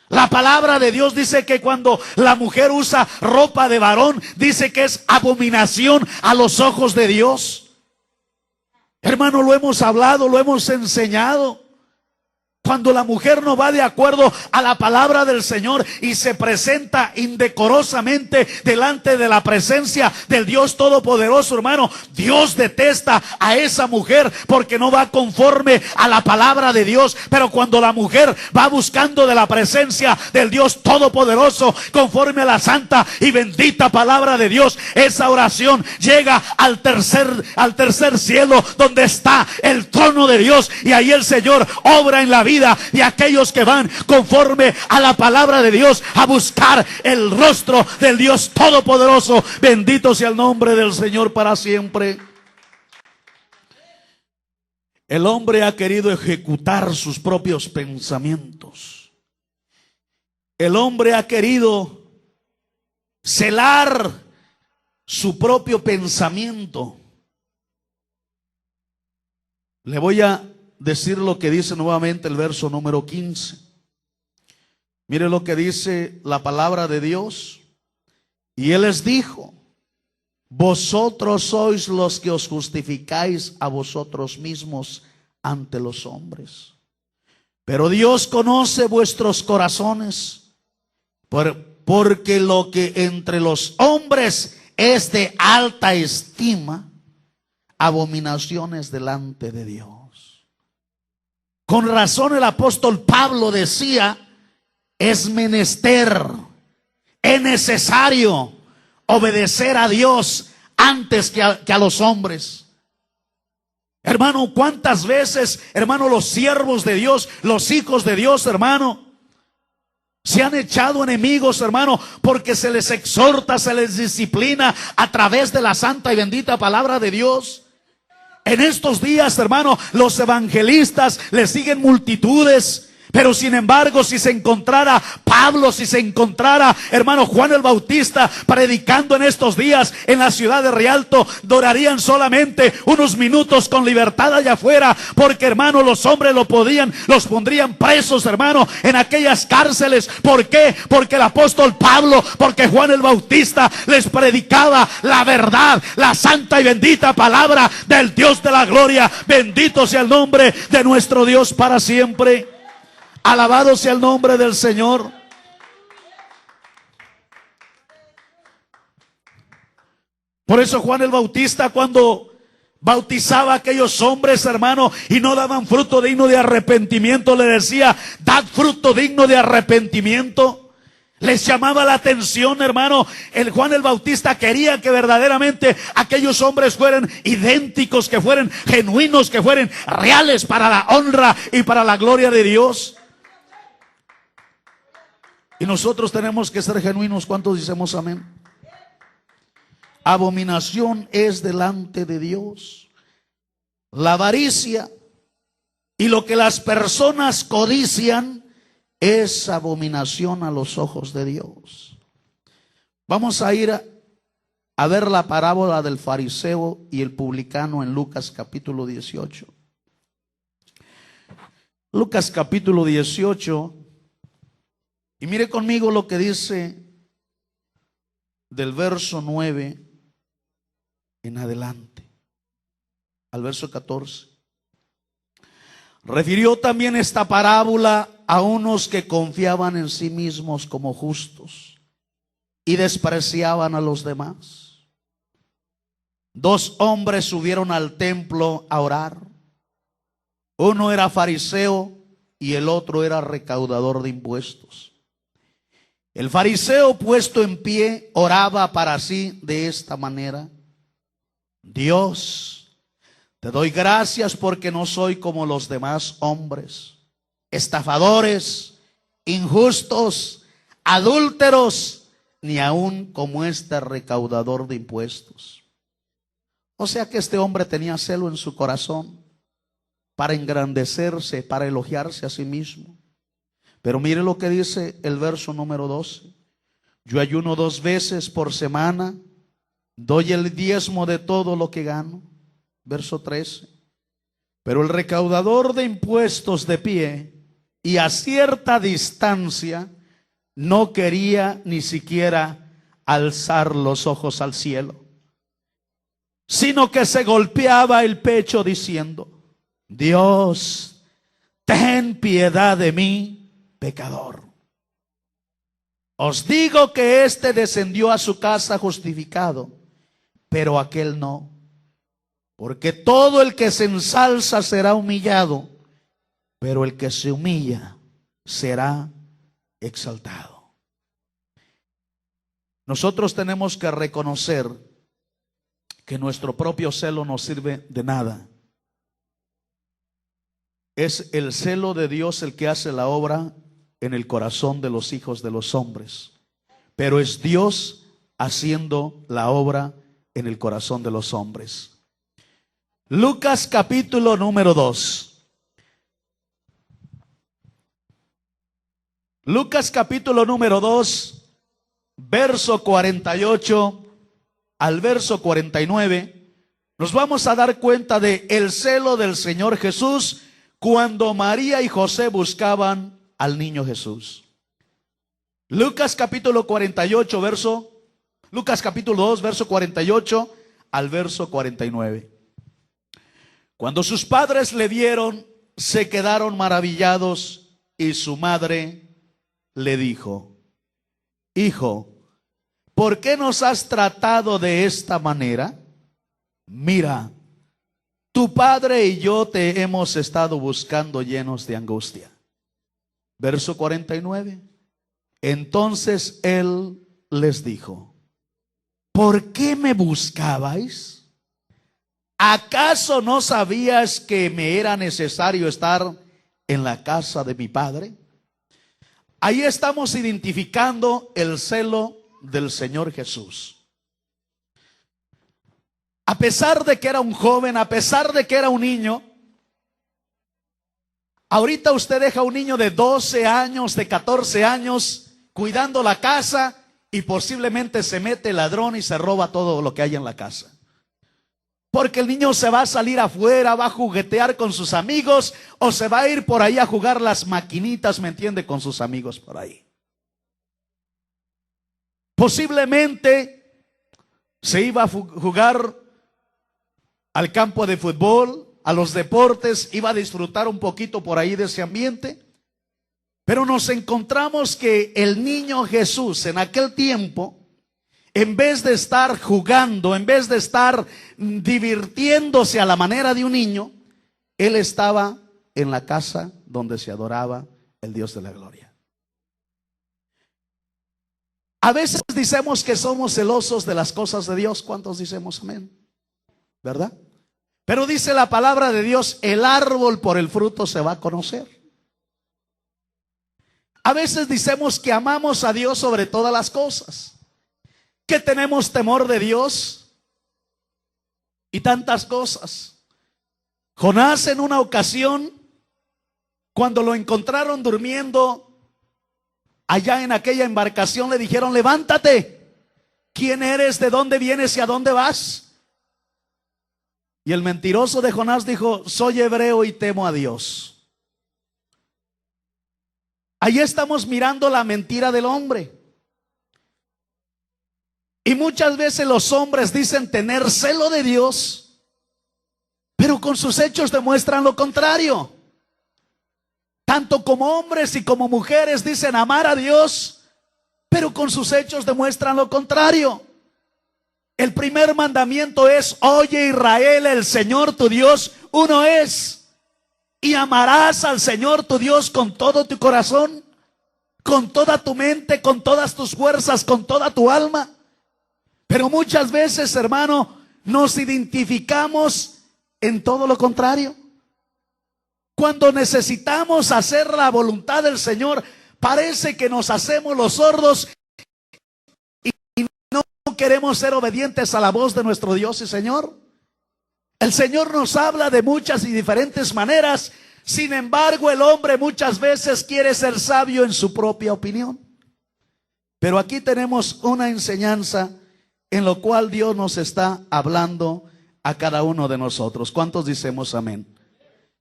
La palabra de Dios dice que cuando la mujer usa ropa de varón, dice que es abominación a los ojos de Dios. Hermano, lo hemos hablado, lo hemos enseñado. Cuando la mujer no va de acuerdo a la palabra del Señor y se presenta indecorosamente delante de la presencia del Dios Todopoderoso, hermano, Dios detesta a esa mujer porque no va conforme a la palabra de Dios. Pero cuando la mujer va buscando de la presencia del Dios Todopoderoso conforme a la santa y bendita palabra de Dios, esa oración llega al tercer cielo, donde está el trono de Dios, y ahí el Señor obra en la vida vida de aquellos que van conforme a la palabra de Dios a buscar el rostro del Dios Todopoderoso. Bendito sea el nombre del Señor para siempre. El hombre ha querido ejecutar sus propios pensamientos. El hombre ha querido celar su propio pensamiento. Le voy a decir lo que dice nuevamente el verso número 15. Mire lo que dice la palabra de Dios. Y Él les dijo: vosotros sois los que os justificáis a vosotros mismos ante los hombres. Pero Dios conoce vuestros corazones, porque lo que entre los hombres es de alta estima, abominaciones delante de Dios. Con razón el apóstol Pablo decía: es menester, es necesario obedecer a Dios antes que a los hombres. Hermano, ¿cuántas veces, hermano, los siervos de Dios, los hijos de Dios, hermano, se han echado enemigos, hermano, porque se les exhorta, se les disciplina a través de la santa y bendita palabra de Dios? En estos días, hermano, los evangelistas le siguen multitudes. Pero sin embargo, si se encontrara Pablo, si se encontrara, hermano, Juan el Bautista predicando en estos días en la ciudad de Rialto, durarían solamente unos minutos con libertad allá afuera, porque, hermano, los hombres los pondrían presos, hermano, en aquellas cárceles. ¿Por qué? Porque el apóstol Pablo, porque Juan el Bautista les predicaba la verdad, la santa y bendita palabra del Dios de la gloria. Bendito sea el nombre de nuestro Dios para siempre. Alabado sea el nombre del Señor. Por eso Juan el Bautista, cuando bautizaba a aquellos hombres, hermano, y no daban fruto digno de arrepentimiento, le decía: dad fruto digno de arrepentimiento. Les llamaba la atención, hermano. El Juan el Bautista quería que verdaderamente aquellos hombres fueran idénticos, que fueran genuinos, que fueran reales para la honra y para la gloria de Dios. Y nosotros tenemos que ser genuinos. ¿Cuántos decimos amén? Abominación es delante de Dios la avaricia, y lo que las personas codician es abominación a los ojos de Dios. Vamos a ir a ver la parábola del fariseo y el publicano en Lucas capítulo 18. Lucas capítulo 18. Y mire conmigo lo que dice del verso 9 en adelante, al verso 14. Refirió también esta parábola a unos que confiaban en sí mismos como justos y despreciaban a los demás. Dos hombres subieron al templo a orar. Uno era fariseo y el otro era recaudador de impuestos. El fariseo, puesto en pie, oraba para sí de esta manera: Dios, te doy gracias porque no soy como los demás hombres, estafadores, injustos, adúlteros, ni aun como este recaudador de impuestos. O sea que este hombre tenía celo en su corazón para engrandecerse, para elogiarse a sí mismo. Pero mire lo que dice el verso número 12. Yo ayuno 2 veces por semana, doy el diezmo de todo lo que gano. Verso 13. Pero el recaudador de impuestos, de pie y a cierta distancia, no quería ni siquiera alzar los ojos al cielo, sino que se golpeaba el pecho diciendo: Dios, ten piedad de mí, pecador. Os digo que éste descendió a su casa justificado, pero aquel no. Porque todo el que se ensalza será humillado, pero el que se humilla será exaltado. Nosotros tenemos que reconocer que nuestro propio celo no sirve de nada. Es el celo de Dios el que hace la obra en el corazón de los hijos de los hombres. Pero es Dios haciendo la obra en el corazón de los hombres. Lucas capítulo número 2. Lucas capítulo número 2, verso 48 al verso 49. Nos vamos a dar cuenta de el celo del Señor Jesús cuando María y José buscaban al niño Jesús. Lucas capítulo 48, Lucas capítulo 2, verso 48 al verso 49. Cuando sus padres le vieron, se quedaron maravillados, y su madre le dijo: Hijo, ¿por qué nos has tratado de esta manera? Mira, tu padre y yo te hemos estado buscando llenos de angustia. Verso 49. Entonces él les dijo: ¿por qué me buscabais? ¿Acaso no sabías que me era necesario estar en la casa de mi padre? Ahí estamos identificando el celo del Señor Jesús. A pesar de que era un joven, a pesar de que era un niño, ahorita usted deja a un niño de 12 años, de 14 años, cuidando la casa, y posiblemente se mete el ladrón y se roba todo lo que hay en la casa. Porque el niño se va a salir afuera, va a juguetear con sus amigos, o se va a ir por ahí a jugar las maquinitas, ¿me entiende? Con sus amigos por ahí. Posiblemente se iba a jugar al campo de fútbol, a los deportes, iba a disfrutar un poquito por ahí de ese ambiente. Pero nos encontramos que el niño Jesús en aquel tiempo, en vez de estar jugando, en vez de estar divirtiéndose a la manera de un niño, él estaba en la casa donde se adoraba el Dios de la gloria. A veces decimos que somos celosos de las cosas de Dios. ¿Cuántos decimos amén? ¿Verdad? Pero dice la palabra de Dios: el árbol por el fruto se va a conocer. A veces decimos que amamos a Dios sobre todas las cosas, que tenemos temor de Dios y tantas cosas. Jonás, en una ocasión, cuando lo encontraron durmiendo allá en aquella embarcación, le dijeron: levántate, ¿quién eres? ¿De dónde vienes y a dónde vas? Y el mentiroso de Jonás dijo: soy hebreo y temo a Dios. Ahí estamos mirando la mentira del hombre. Y muchas veces los hombres dicen tener celo de Dios, pero con sus hechos demuestran lo contrario. Tanto como hombres y como mujeres dicen amar a Dios, pero con sus hechos demuestran lo contrario. El primer mandamiento es: oye Israel, el Señor tu Dios uno es. Y amarás al Señor tu Dios con todo tu corazón, con toda tu mente, con todas tus fuerzas, con toda tu alma. Pero muchas veces, hermano, nos identificamos en todo lo contrario. Cuando necesitamos hacer la voluntad del Señor, parece que nos hacemos los sordos y no queremos ser obedientes a la voz de nuestro Dios y Señor. El Señor nos habla de muchas y diferentes maneras. Sin embargo, el hombre muchas veces quiere ser sabio en su propia opinión. Pero aquí tenemos una enseñanza en lo cual Dios nos está hablando a cada uno de nosotros. ¿Cuántos decimos amén?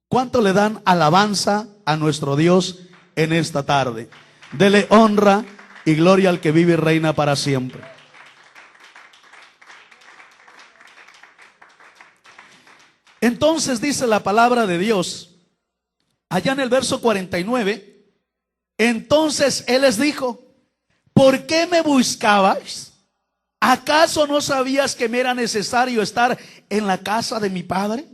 ¿Cuánto le dan alabanza a nuestro Dios en esta tarde? Dele honra y gloria al que vive y reina para siempre. Entonces dice la palabra de Dios, allá en el verso 49, entonces él les dijo: ¿por qué me buscabais? ¿Acaso no sabías que me era necesario estar en la casa de mi padre?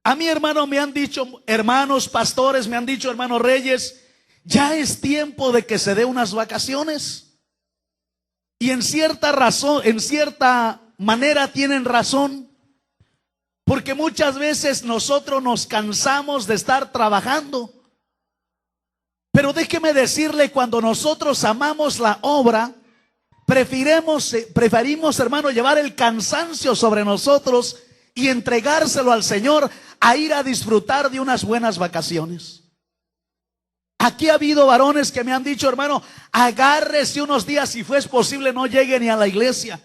A mi hermano me han dicho, hermanos pastores, me han dicho, hermanos reyes, ya es tiempo de que se dé unas vacaciones. Y en cierta razón, en cierta manera tienen razón. Porque muchas veces nosotros nos cansamos de estar trabajando. Pero déjeme decirle, cuando nosotros amamos la obra, preferimos, hermano, llevar el cansancio sobre nosotros y entregárselo al Señor a ir a disfrutar de unas buenas vacaciones. Aquí ha habido varones que me han dicho, hermano, agárrese unos días, si fuese posible no llegue ni a la iglesia.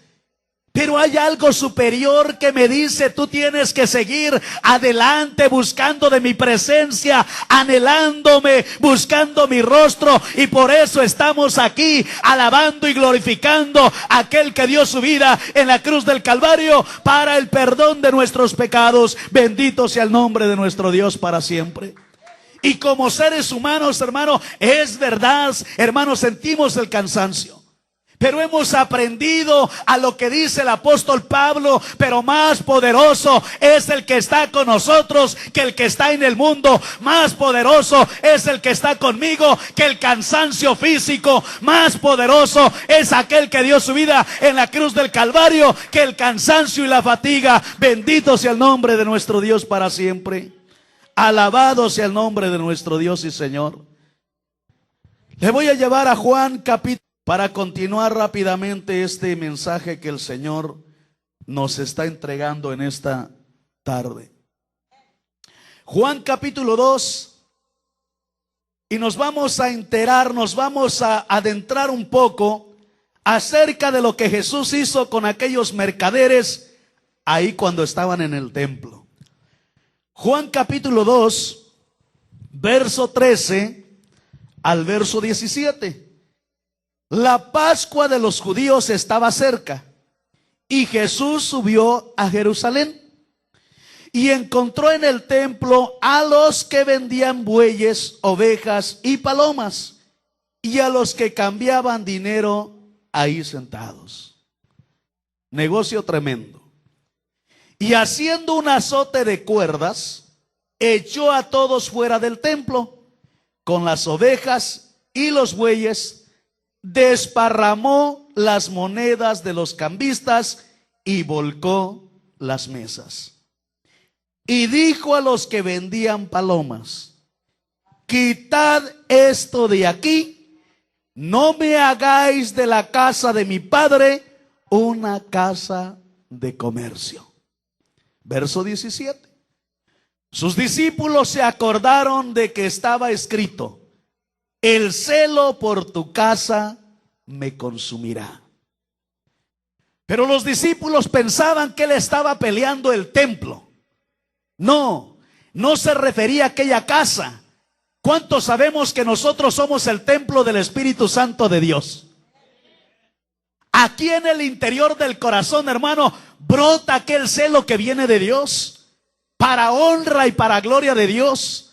Pero hay algo superior que me dice, tú tienes que seguir adelante buscando de mi presencia, anhelándome, buscando mi rostro. Y por eso estamos aquí alabando y glorificando a aquel que dio su vida en la cruz del Calvario para el perdón de nuestros pecados. Bendito sea el nombre de nuestro Dios para siempre. Y como seres humanos, hermano, es verdad, hermano, sentimos el cansancio. Pero hemos aprendido a lo que dice el apóstol Pablo, pero más poderoso es el que está con nosotros que el que está en el mundo. Más poderoso es el que está conmigo que el cansancio físico. Más poderoso es aquel que dio su vida en la cruz del Calvario que el cansancio y la fatiga. Bendito sea el nombre de nuestro Dios para siempre. Alabado sea el nombre de nuestro Dios y Señor. Le voy a llevar a Juan capítulo para continuar rápidamente este mensaje que el Señor nos está entregando en esta tarde. Juan capítulo 2, y nos vamos a enterar, nos vamos a adentrar un poco acerca de lo que Jesús hizo con aquellos mercaderes ahí cuando estaban en el templo. Juan capítulo 2, verso 13 al verso 17. La Pascua de los judíos estaba cerca y Jesús subió a Jerusalén y encontró en el templo a los que vendían bueyes, ovejas y palomas y a los que cambiaban dinero ahí sentados. Negocio tremendo. Y haciendo un azote de cuerdas, echó a todos fuera del templo con las ovejas y los bueyes. Desparramó las monedas de los cambistas y volcó las mesas. Y dijo a los que vendían palomas: quitad esto de aquí, no me hagáis de la casa de mi padre una casa de comercio. Verso 17. Sus discípulos se acordaron de que estaba escrito: el celo por tu casa me consumirá. Pero los discípulos pensaban que él estaba peleando el templo. No se refería a aquella casa. ¿Cuántos sabemos que nosotros somos el templo del Espíritu Santo de Dios? Aquí en el interior del corazón, hermano, brota aquel celo que viene de Dios, para honra y para gloria de Dios.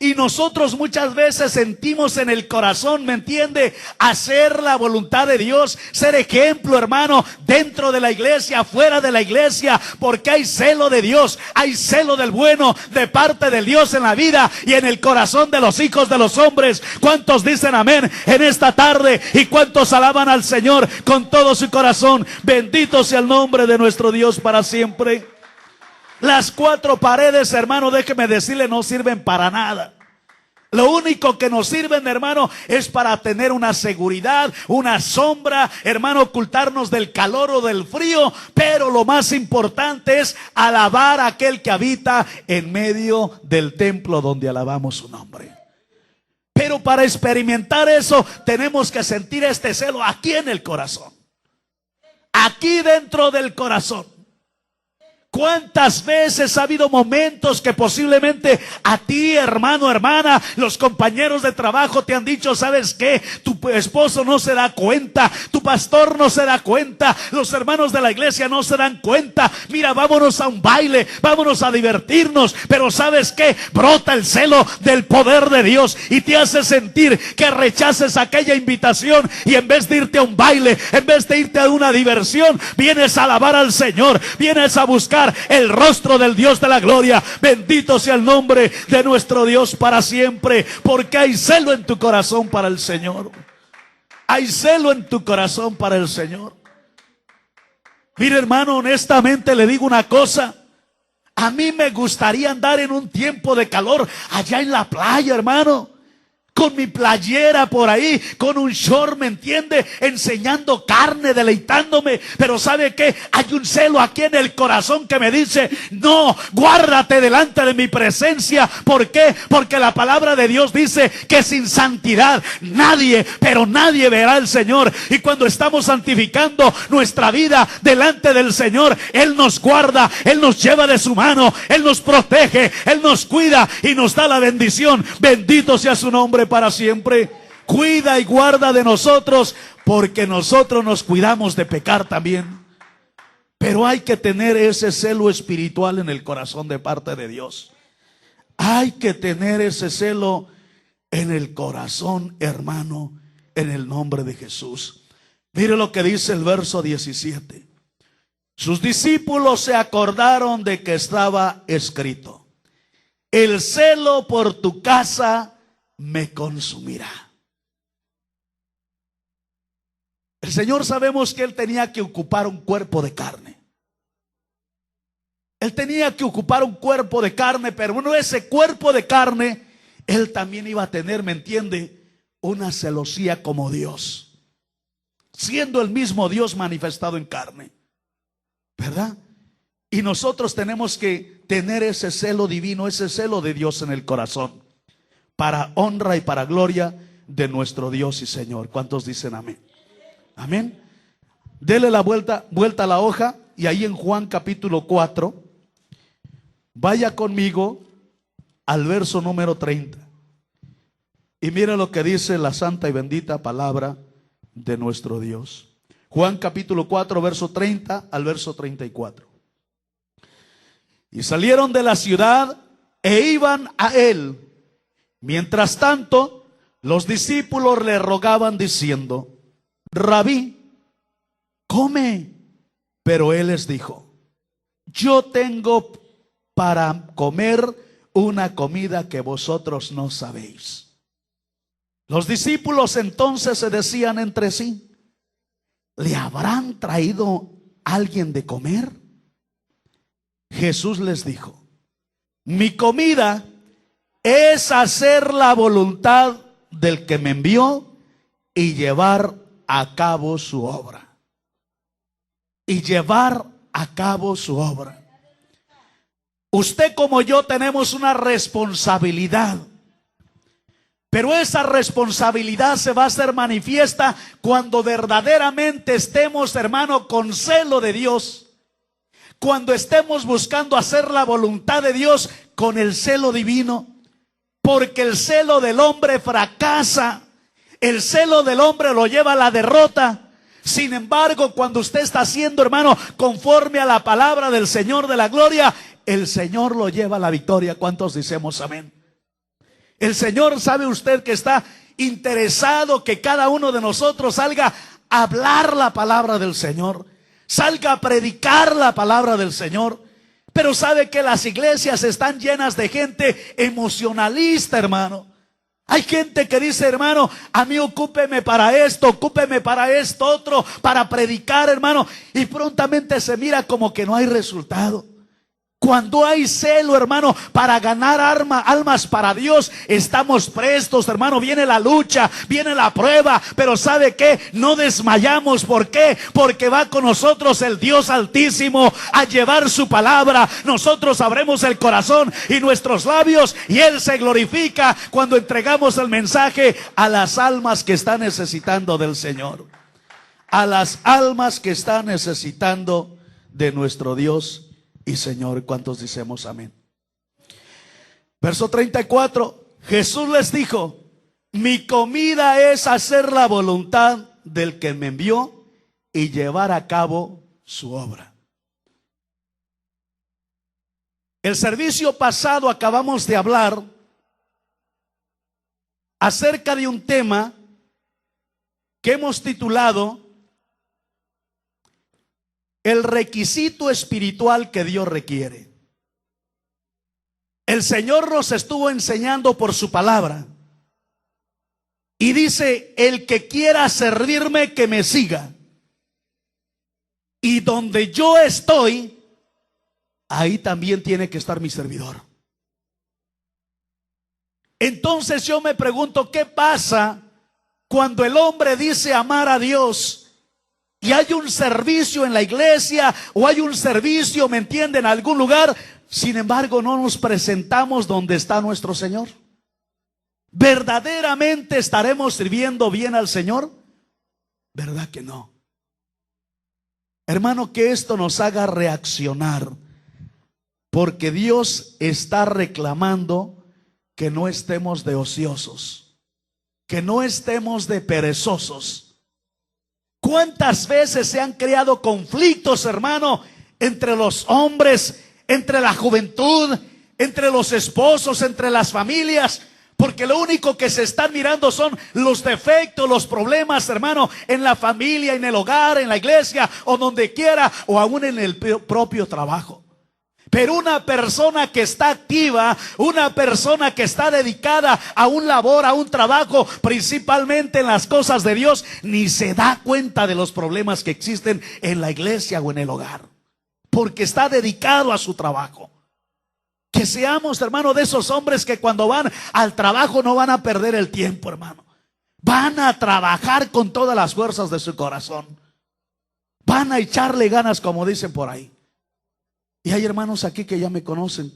Y nosotros muchas veces sentimos en el corazón, ¿me entiende?, hacer la voluntad de Dios, ser ejemplo, hermano, dentro de la iglesia, fuera de la iglesia, porque hay celo de Dios, hay celo del bueno de parte del Dios en la vida y en el corazón de los hijos de los hombres. ¿Cuántos dicen amén en esta tarde? ¿Y cuántos alaban al Señor con todo su corazón? Bendito sea el nombre de nuestro Dios para siempre. Las cuatro paredes, hermano, déjeme decirle, no sirven para nada. Lo único que nos sirven, hermano, es para tener una seguridad, una sombra, hermano, ocultarnos del calor o del frío. Pero lo más importante es alabar a aquel que habita en medio del templo donde alabamos su nombre. Pero para experimentar eso tenemos que sentir este celo aquí en el corazón, aquí dentro del corazón. ¿Cuántas veces ha habido momentos que posiblemente a ti, hermano, hermana, los compañeros de trabajo te han dicho: ¿sabes qué? Tu esposo no se da cuenta, tu pastor no se da cuenta, los hermanos de la iglesia no se dan cuenta. Mira, vámonos a un baile, vámonos a divertirnos. Pero ¿sabes qué? Brota el celo del poder de Dios y te hace sentir que rechaces aquella invitación y en vez de irte a un baile, en vez de irte a una diversión, vienes a alabar al Señor, vienes a buscar el rostro del Dios de la gloria. Bendito sea el nombre de nuestro Dios para siempre, porque hay celo en tu corazón para el Señor. Hay celo en tu corazón para el Señor. Mire, hermano, honestamente le digo una cosa: A mí me gustaría andar en un tiempo de calor allá en la playa, hermano, con mi playera por ahí, con un short, ¿me entiende? Enseñando carne, deleitándome. Pero ¿sabe qué? Hay un celo aquí en el corazón que me dice: no, guárdate delante de mi presencia. ¿Por qué? Porque la palabra de Dios dice que sin santidad nadie, pero nadie verá al Señor. Y cuando estamos santificando nuestra vida delante del Señor, Él nos guarda, Él nos lleva de su mano, Él nos protege, Él nos cuida y nos da la bendición. Bendito sea su nombre para siempre. Cuida y guarda de nosotros, porque nosotros nos cuidamos de pecar también. Pero hay que tener ese celo espiritual en el corazón de parte de Dios. Hay que tener ese celo en el corazón, hermano, en el nombre de Jesús. Mire lo que dice el verso 17. Sus discípulos se acordaron de que estaba escrito: el celo por tu casa me consumirá. El Señor, sabemos que Él tenía que ocupar un cuerpo de carne. Él tenía que ocupar un cuerpo de carne, pero bueno, ese cuerpo de carne, Él también iba a tener, ¿me entiende?, una celosía como Dios, siendo el mismo Dios manifestado en carne, ¿verdad? Y nosotros tenemos que tener ese celo divino, ese celo de Dios en el corazón, para honra y para gloria de nuestro Dios y Señor. ¿Cuántos dicen amén? Amén. Dele la vuelta a la hoja, y ahí en Juan capítulo 4, vaya conmigo al verso número 30. Y mire lo que dice la santa y bendita palabra de nuestro Dios. Juan capítulo 4, verso 30 al verso 34. Y salieron de la ciudad e iban a él. Mientras tanto, los discípulos le rogaban diciendo: Rabí, come. Pero él les dijo: yo tengo para comer una comida que vosotros no sabéis. Los discípulos entonces se decían entre sí: ¿le habrán traído alguien de comer? Jesús les dijo: mi comida es hacer la voluntad del que me envió y llevar a cabo su obra. Y llevar a cabo su obra. Usted como yo tenemos una responsabilidad, pero esa responsabilidad se va a hacer manifiesta cuando verdaderamente estemos, hermano, con celo de Dios. Cuando estemos buscando hacer la voluntad de Dios con el celo divino. Porque el celo del hombre fracasa. El celo del hombre lo lleva a la derrota. Sin embargo, cuando usted está haciendo, hermano, conforme a la palabra del Señor de la gloria, el Señor lo lleva a la victoria. ¿Cuántos decimos amén? El Señor, sabe usted que está interesado que cada uno de nosotros salga a hablar la palabra del Señor, salga a predicar la palabra del Señor. Pero sabe que las iglesias están llenas de gente emocionalista, hermano. Hay gente que dice: hermano, a mí ocúpeme para esto otro, para predicar, hermano, y prontamente se mira como que no hay resultado. Cuando hay celo, hermano, para ganar almas para Dios, estamos prestos, hermano. Viene la lucha, viene la prueba, pero ¿sabe qué? No desmayamos. ¿Por qué? Porque va con nosotros el Dios Altísimo a llevar su palabra. Nosotros abremos el corazón y nuestros labios, y Él se glorifica cuando entregamos el mensaje a las almas que están necesitando del Señor. A las almas que están necesitando de nuestro Dios y Señor. ¿Cuántos decimos amén? Verso 34. Jesús les dijo: mi comida es hacer la voluntad del que me envió y llevar a cabo su obra. El servicio pasado acabamos de hablar acerca de un tema que hemos titulado el requisito espiritual que Dios requiere. El Señor nos estuvo enseñando por su palabra. Y dice: el que quiera servirme, que me siga. Y donde yo estoy, ahí también tiene que estar mi servidor. Entonces yo me pregunto, ¿qué pasa cuando el hombre dice amar a Dios y hay un servicio en la iglesia o hay un servicio, me entienden, en algún lugar? Sin embargo, no nos presentamos donde está nuestro Señor. ¿Verdaderamente estaremos sirviendo bien al Señor? ¿Verdad que no? Hermano, que esto nos haga reaccionar, porque Dios está reclamando que no estemos de ociosos, que no estemos de perezosos. ¿Cuántas veces se han creado conflictos, hermano, entre los hombres, entre la juventud, entre los esposos, entre las familias? Porque lo único que se están mirando son los defectos, los problemas, hermano, en la familia, en el hogar, en la iglesia o donde quiera, o aún en el propio trabajo. Pero una persona que está activa, una persona que está dedicada a un labor, a un trabajo, principalmente en las cosas de Dios, ni se da cuenta de los problemas que existen en la iglesia o en el hogar, porque está dedicado a su trabajo. Que seamos, hermano, de esos hombres que cuando van al trabajo no van a perder el tiempo, hermano. Van a trabajar con todas las fuerzas de su corazón. Van a echarle ganas, como dicen por ahí. Y hay hermanos aquí que ya me conocen.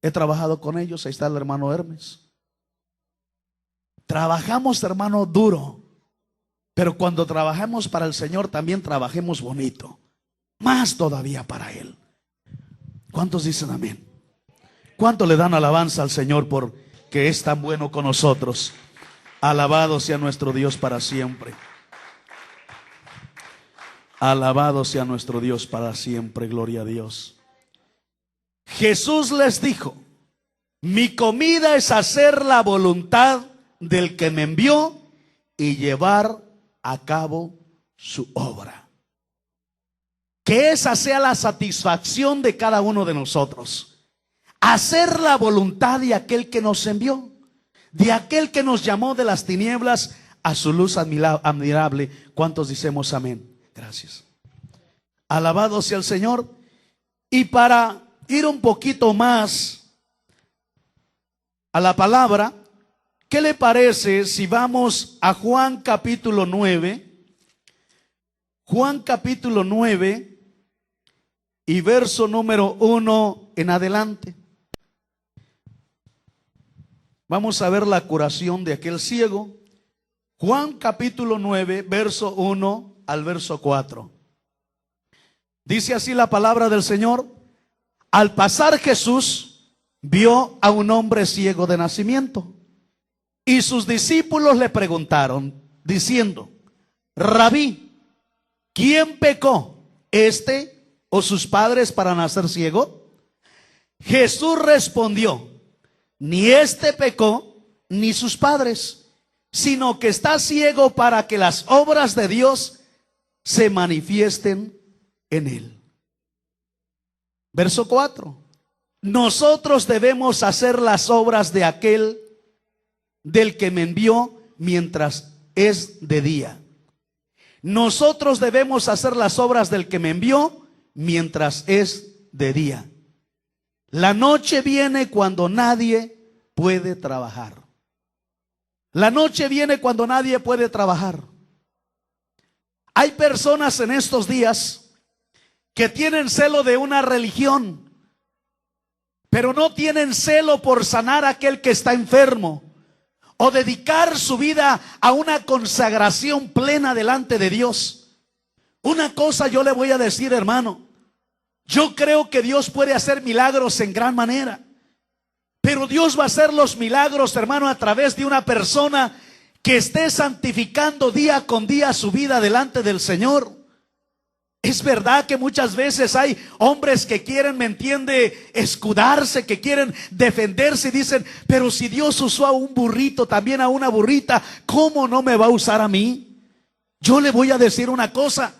He trabajado con ellos. Ahí está el hermano Hermes. Trabajamos, hermano, duro. Pero cuando trabajamos para el Señor, también trabajemos bonito. Más todavía para Él. ¿Cuántos dicen amén? ¿Cuánto le dan alabanza al Señor porque es tan bueno con nosotros? Alabado sea nuestro Dios para siempre. Alabado sea nuestro Dios para siempre, gloria a Dios. Jesús les dijo: mi comida es hacer la voluntad del que me envió y llevar a cabo su obra. Que esa sea la satisfacción de cada uno de nosotros. Hacer la voluntad de aquel que nos envió, de aquel que nos llamó de las tinieblas a su luz admirable. ¿Cuántos decimos amén? Gracias. Alabado sea el Señor. Y para ir un poquito más a la palabra, ¿qué le parece si vamos a Juan capítulo 9? Juan capítulo 9 y verso número 1 en adelante. Vamos a ver la curación de aquel ciego. Juan capítulo 9, verso 1 al verso 4. Dice así la palabra del Señor: al pasar Jesús vio a un hombre ciego de nacimiento, y sus discípulos le preguntaron diciendo: Rabí, ¿quién pecó, este o sus padres, para nacer ciego? Jesús respondió: ni este pecó ni sus padres, sino que está ciego para que las obras de Dios se manifiesten en él. Verso 4. Nosotros debemos hacer las obras de aquel del que me envió mientras es de día. Nosotros debemos hacer las obras del que me envió mientras es de día. La noche viene cuando nadie puede trabajar. La noche viene cuando nadie puede trabajar. Hay personas en estos días que tienen celo de una religión, pero no tienen celo por sanar a aquel que está enfermo, o dedicar su vida a una consagración plena delante de Dios. Una cosa yo le voy a decir, hermano: yo creo que Dios puede hacer milagros en gran manera, pero Dios va a hacer los milagros, hermano, a través de una persona que esté santificando día con día su vida delante del Señor. Es verdad que muchas veces hay hombres que quieren, me entiende, escudarse, que quieren defenderse y dicen: pero si Dios usó a un burrito, también a una burrita, ¿cómo no me va a usar a mí? Yo le voy a decir una cosa: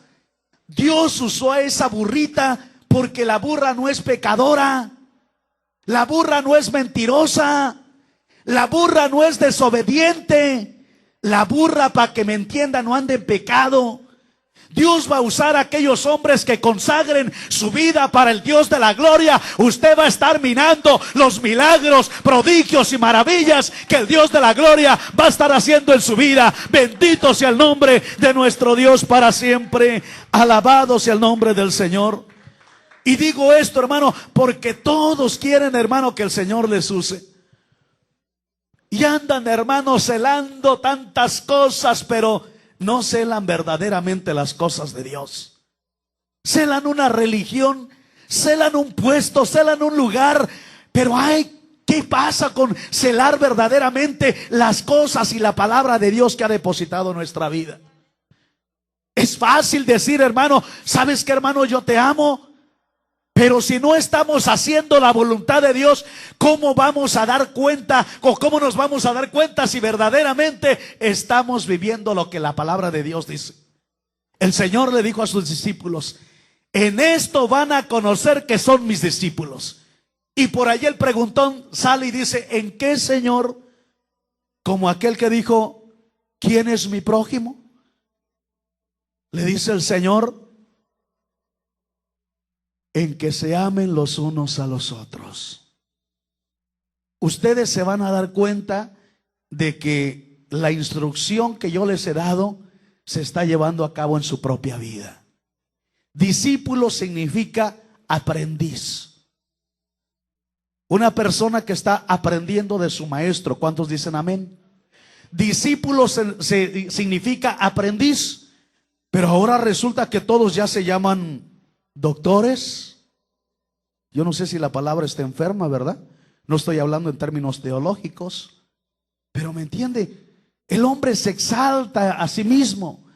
Dios usó a esa burrita porque la burra no es pecadora, la burra no es mentirosa, la burra no es desobediente, la burra, para que me entienda, no anda en pecado. Dios va a usar a aquellos hombres que consagren su vida para el Dios de la gloria. Usted va a estar mirando los milagros, prodigios y maravillas que el Dios de la gloria va a estar haciendo en su vida. Bendito sea el nombre de nuestro Dios para siempre. Alabado sea el nombre del Señor. Y digo esto, hermano, porque todos quieren, hermano, que el Señor les use. Y andan, hermano, celando tantas cosas, pero no celan verdaderamente las cosas de Dios. Celan una religión, celan un puesto, celan un lugar, pero ¿qué pasa con celar verdaderamente las cosas y la palabra de Dios que ha depositado en nuestra vida? Es fácil decir, hermano, ¿sabes qué, hermano? Yo te amo. Pero si no estamos haciendo la voluntad de Dios, ¿cómo vamos a dar cuenta o cómo nos vamos a dar cuenta si verdaderamente estamos viviendo lo que la palabra de Dios dice? El Señor le dijo a sus discípulos: en esto van a conocer que son mis discípulos. Y por allí el preguntón sale y dice: ¿en qué, Señor? Como aquel que dijo: ¿quién es mi prójimo? Le dice el Señor: en que se amen los unos a los otros. Ustedes se van a dar cuenta de que la instrucción que yo les he dado se está llevando a cabo en su propia vida. Discípulo significa aprendiz. Una persona que está aprendiendo de su maestro. ¿Cuántos dicen amén? Discípulo significa aprendiz. Pero ahora resulta que todos ya se llaman doctores. Yo no sé si la palabra está enferma, ¿verdad? No estoy hablando en términos teológicos, pero me entiende, el hombre se exalta a sí mismo,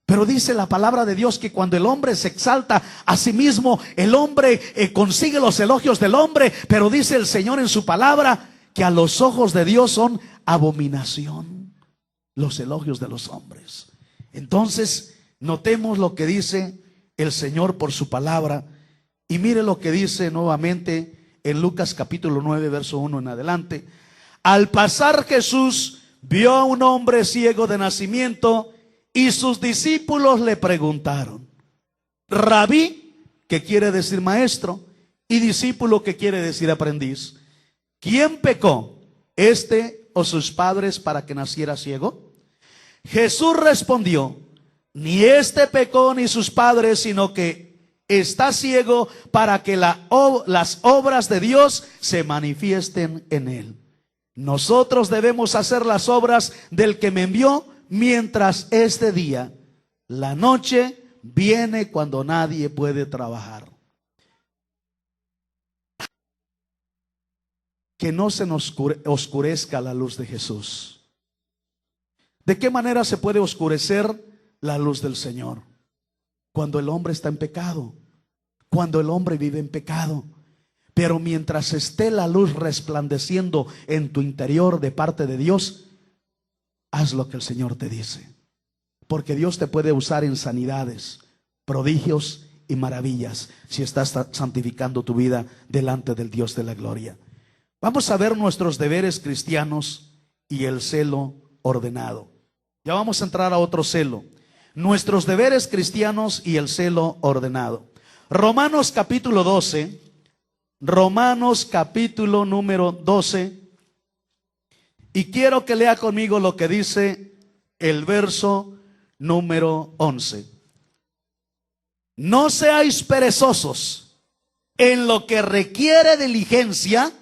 pero dice la palabra de Dios que cuando el hombre se exalta a sí mismo, el hombre consigue los elogios del hombre, pero dice el Señor en su palabra que a los ojos de Dios son abominación los elogios de los hombres. Entonces notemos lo que dice el Señor por su palabra. Y mire lo que dice nuevamente en Lucas capítulo 9, verso 1 en adelante. Al pasar Jesús vio a un hombre ciego de nacimiento y sus discípulos le preguntaron: Rabí, que quiere decir maestro, y discípulo, que quiere decir aprendiz, ¿quién pecó, este o sus padres, para que naciera ciego? Jesús respondió: ni este pecó ni sus padres, sino que está ciego para que las obras de Dios se manifiesten en él. Nosotros debemos hacer las obras del que me envió mientras es de día. La noche viene cuando nadie puede trabajar. Que no se nos oscurezca la luz de Jesús. ¿De qué manera se puede oscurecer la luz del Señor? Cuando el hombre está en pecado, cuando el hombre vive en pecado. Pero mientras esté la luz resplandeciendo en tu interior de parte de Dios, haz lo que el Señor te dice, porque Dios te puede usar en sanidades, prodigios y maravillas si estás santificando tu vida delante del Dios de la gloria. Vamos a ver nuestros deberes cristianos y el celo ordenado. Ya vamos a entrar a otro celo. Nuestros deberes cristianos y el celo ordenado. Romanos capítulo 12. Romanos capítulo número 12. Y quiero que lea conmigo lo que dice el verso número 11. No seáis perezosos en lo que requiere diligencia,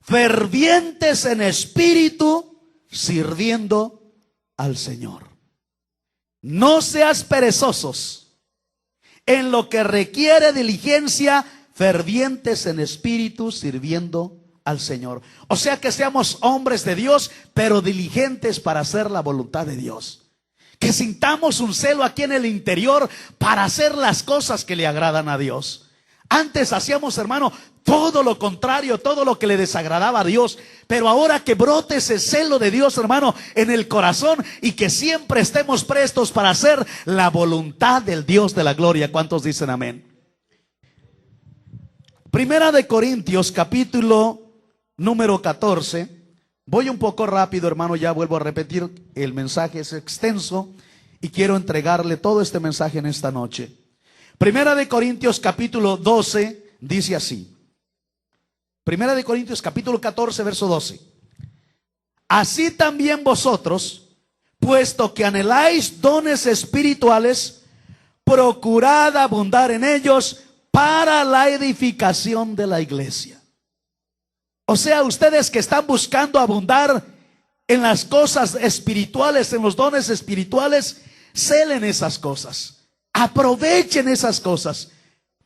fervientes en espíritu, sirviendo al Señor. No seas perezosos en lo que requiere diligencia, fervientes en espíritu, sirviendo al Señor. O sea, que seamos hombres de Dios, pero diligentes para hacer la voluntad de Dios. Que sintamos un celo aquí en el interior para hacer las cosas que le agradan a Dios. Antes hacíamos, hermano, todo lo contrario, todo lo que le desagradaba a Dios. Pero ahora que brote ese celo de Dios, hermano, en el corazón, y que siempre estemos prestos para hacer la voluntad del Dios de la gloria. ¿Cuántos dicen amén? Primera de Corintios capítulo número 14. Voy un poco rápido, hermano, ya vuelvo a repetir, el mensaje es extenso y quiero entregarle todo este mensaje en esta noche. Primera de Corintios capítulo 12 dice así. Primera de Corintios capítulo 14 verso 12. Así también vosotros, puesto que anheláis dones espirituales, procurad abundar en ellos para la edificación de la iglesia. O sea, ustedes que están buscando abundar en las cosas espirituales, en los dones espirituales, celen esas cosas, aprovechen esas cosas,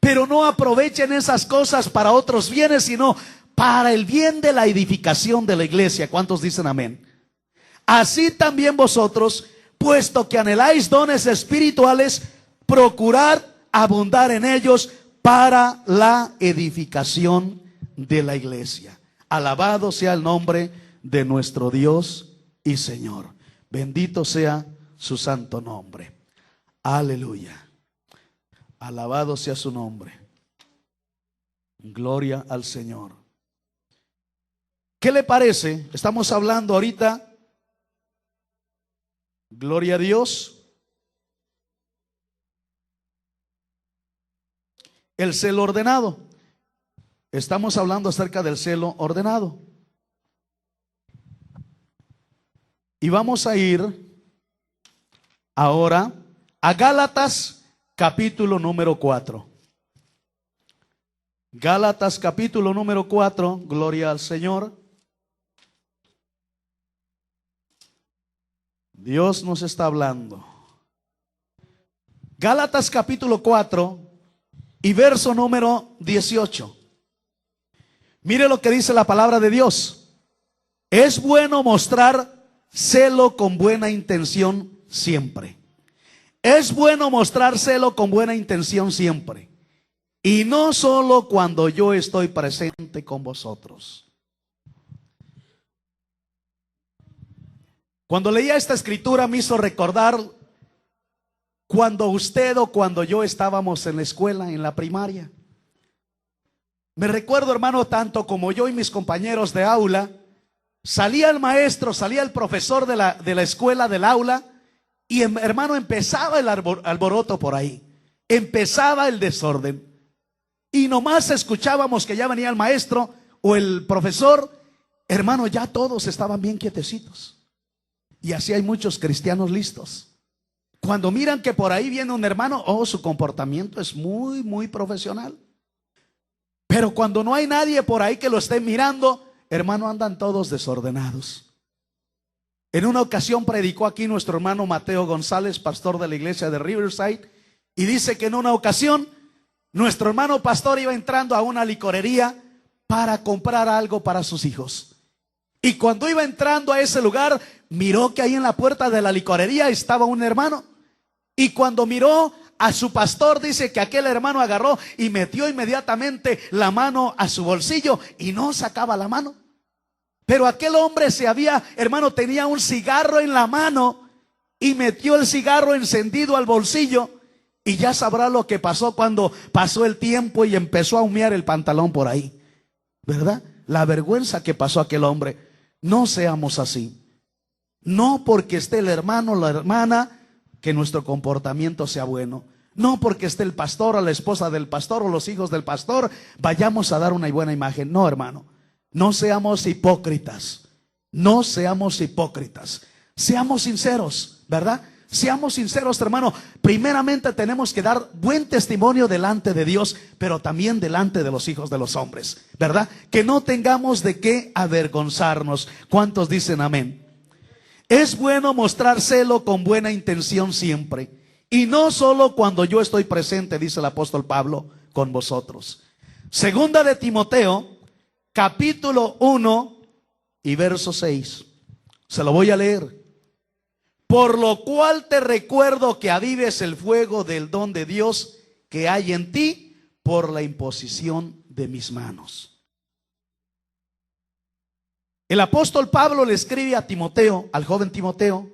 pero no aprovechen esas cosas para otros bienes, sino para el bien de la edificación de la iglesia. ¿Cuántos dicen amén? Así también vosotros, puesto que anheláis dones espirituales, procurad abundar en ellos para la edificación de la iglesia. Alabado sea el nombre de nuestro Dios y Señor. Bendito sea su santo nombre. Aleluya. Alabado sea su nombre. Gloria al Señor. ¿Qué le parece? Estamos hablando ahorita, gloria a Dios, el celo ordenado. Estamos hablando acerca del celo ordenado. Y vamos a ir ahora a Gálatas capítulo número 4. Gálatas capítulo número 4, gloria al Señor. Dios nos está hablando. Gálatas capítulo 4 y verso número 18. Mire lo que dice la palabra de Dios. Es bueno mostrar celo con buena intención siempre. Es bueno mostrar celo con buena intención siempre. Y no solo cuando yo estoy presente con vosotros. Cuando leía esta escritura me hizo recordar cuando usted o cuando yo estábamos en la escuela, en la primaria. Me recuerdo, hermano, tanto como yo y mis compañeros de aula, salía el maestro, salía el profesor de la escuela, del aula, y hermano, empezaba el alboroto por ahí, empezaba el desorden, y nomás escuchábamos que ya venía el maestro o el profesor, hermano, ya todos estaban bien quietecitos. Y así hay muchos cristianos listos. Cuando miran que por ahí viene un hermano, oh, su comportamiento es muy profesional. Pero cuando no hay nadie por ahí que lo esté mirando, hermano, andan todos desordenados. En una ocasión predicó aquí nuestro hermano Mateo González, pastor de la iglesia de Riverside, y dice que en una ocasión nuestro hermano pastor iba entrando a una licorería para comprar algo para sus hijos. Y cuando iba entrando a ese lugar, miró que ahí en la puerta de la licorería estaba un hermano. Y cuando miró a su pastor, dice que aquel hermano agarró y metió inmediatamente la mano a su bolsillo y no sacaba la mano. Pero aquel hombre hermano, tenía un cigarro en la mano y metió el cigarro encendido al bolsillo. Y ya sabrá lo que pasó cuando pasó el tiempo y empezó a humear el pantalón por ahí, ¿verdad? La vergüenza que pasó aquel hombre. No seamos así. No porque esté el hermano o la hermana, que nuestro comportamiento sea bueno. No porque esté el pastor o la esposa del pastor o los hijos del pastor, vayamos a dar una buena imagen. No, hermano. No seamos hipócritas. No seamos hipócritas. Seamos sinceros, ¿verdad? Seamos sinceros, hermano. Primeramente tenemos que dar buen testimonio delante de Dios, pero también delante de los hijos de los hombres, ¿verdad? Que no tengamos de qué avergonzarnos. ¿Cuántos dicen amén? Es bueno mostrar celo con buena intención siempre, y no solo cuando yo estoy presente, dice el apóstol Pablo, con vosotros. Segunda de Timoteo, capítulo 1 y verso 6. Se lo voy a leer. Por lo cual te recuerdo que avives el fuego del don de Dios que hay en ti por la imposición de mis manos. El apóstol Pablo le escribe a Timoteo, al joven Timoteo,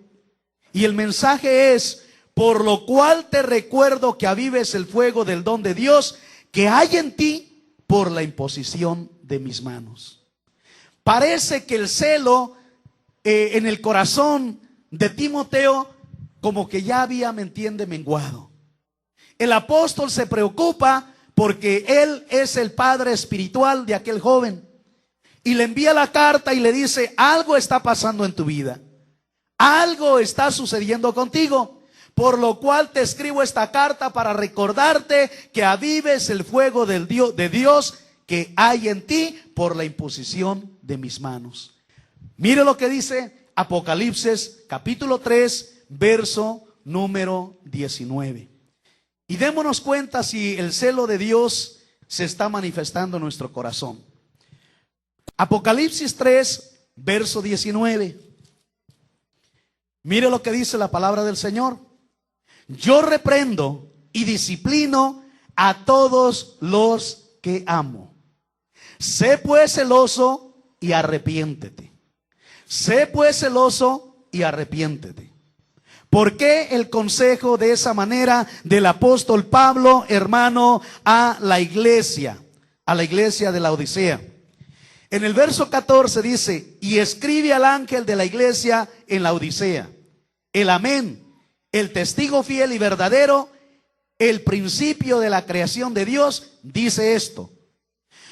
y el mensaje es: por lo cual te recuerdo que avives el fuego del don de Dios que hay en ti por la imposición de mis manos. Parece que el celo en el corazón de Timoteo como que ya había, me entiende, menguado. El apóstol se preocupa porque él es el padre espiritual de aquel joven. Y le envía la carta y le dice: algo está pasando en tu vida. Algo está sucediendo contigo. Por lo cual te escribo esta carta para recordarte que avives el fuego de Dios que hay en ti por la imposición de mis manos. Mire lo que dice Apocalipsis capítulo 3, verso número 19. Y démonos cuenta si el celo de Dios se está manifestando en nuestro corazón. Apocalipsis 3, verso 19. Mire lo que dice la palabra del Señor. Yo reprendo y disciplino a todos los que amo. Sé pues celoso y arrepiéntete. Sé pues celoso y arrepiéntete. ¿Por qué el consejo de esa manera del apóstol Pablo, hermano, a la iglesia de la Odisea? En el verso 14 dice: y escribe al ángel de la iglesia en la Odisea, el amén, el testigo fiel y verdadero, el principio de la creación de Dios, dice esto: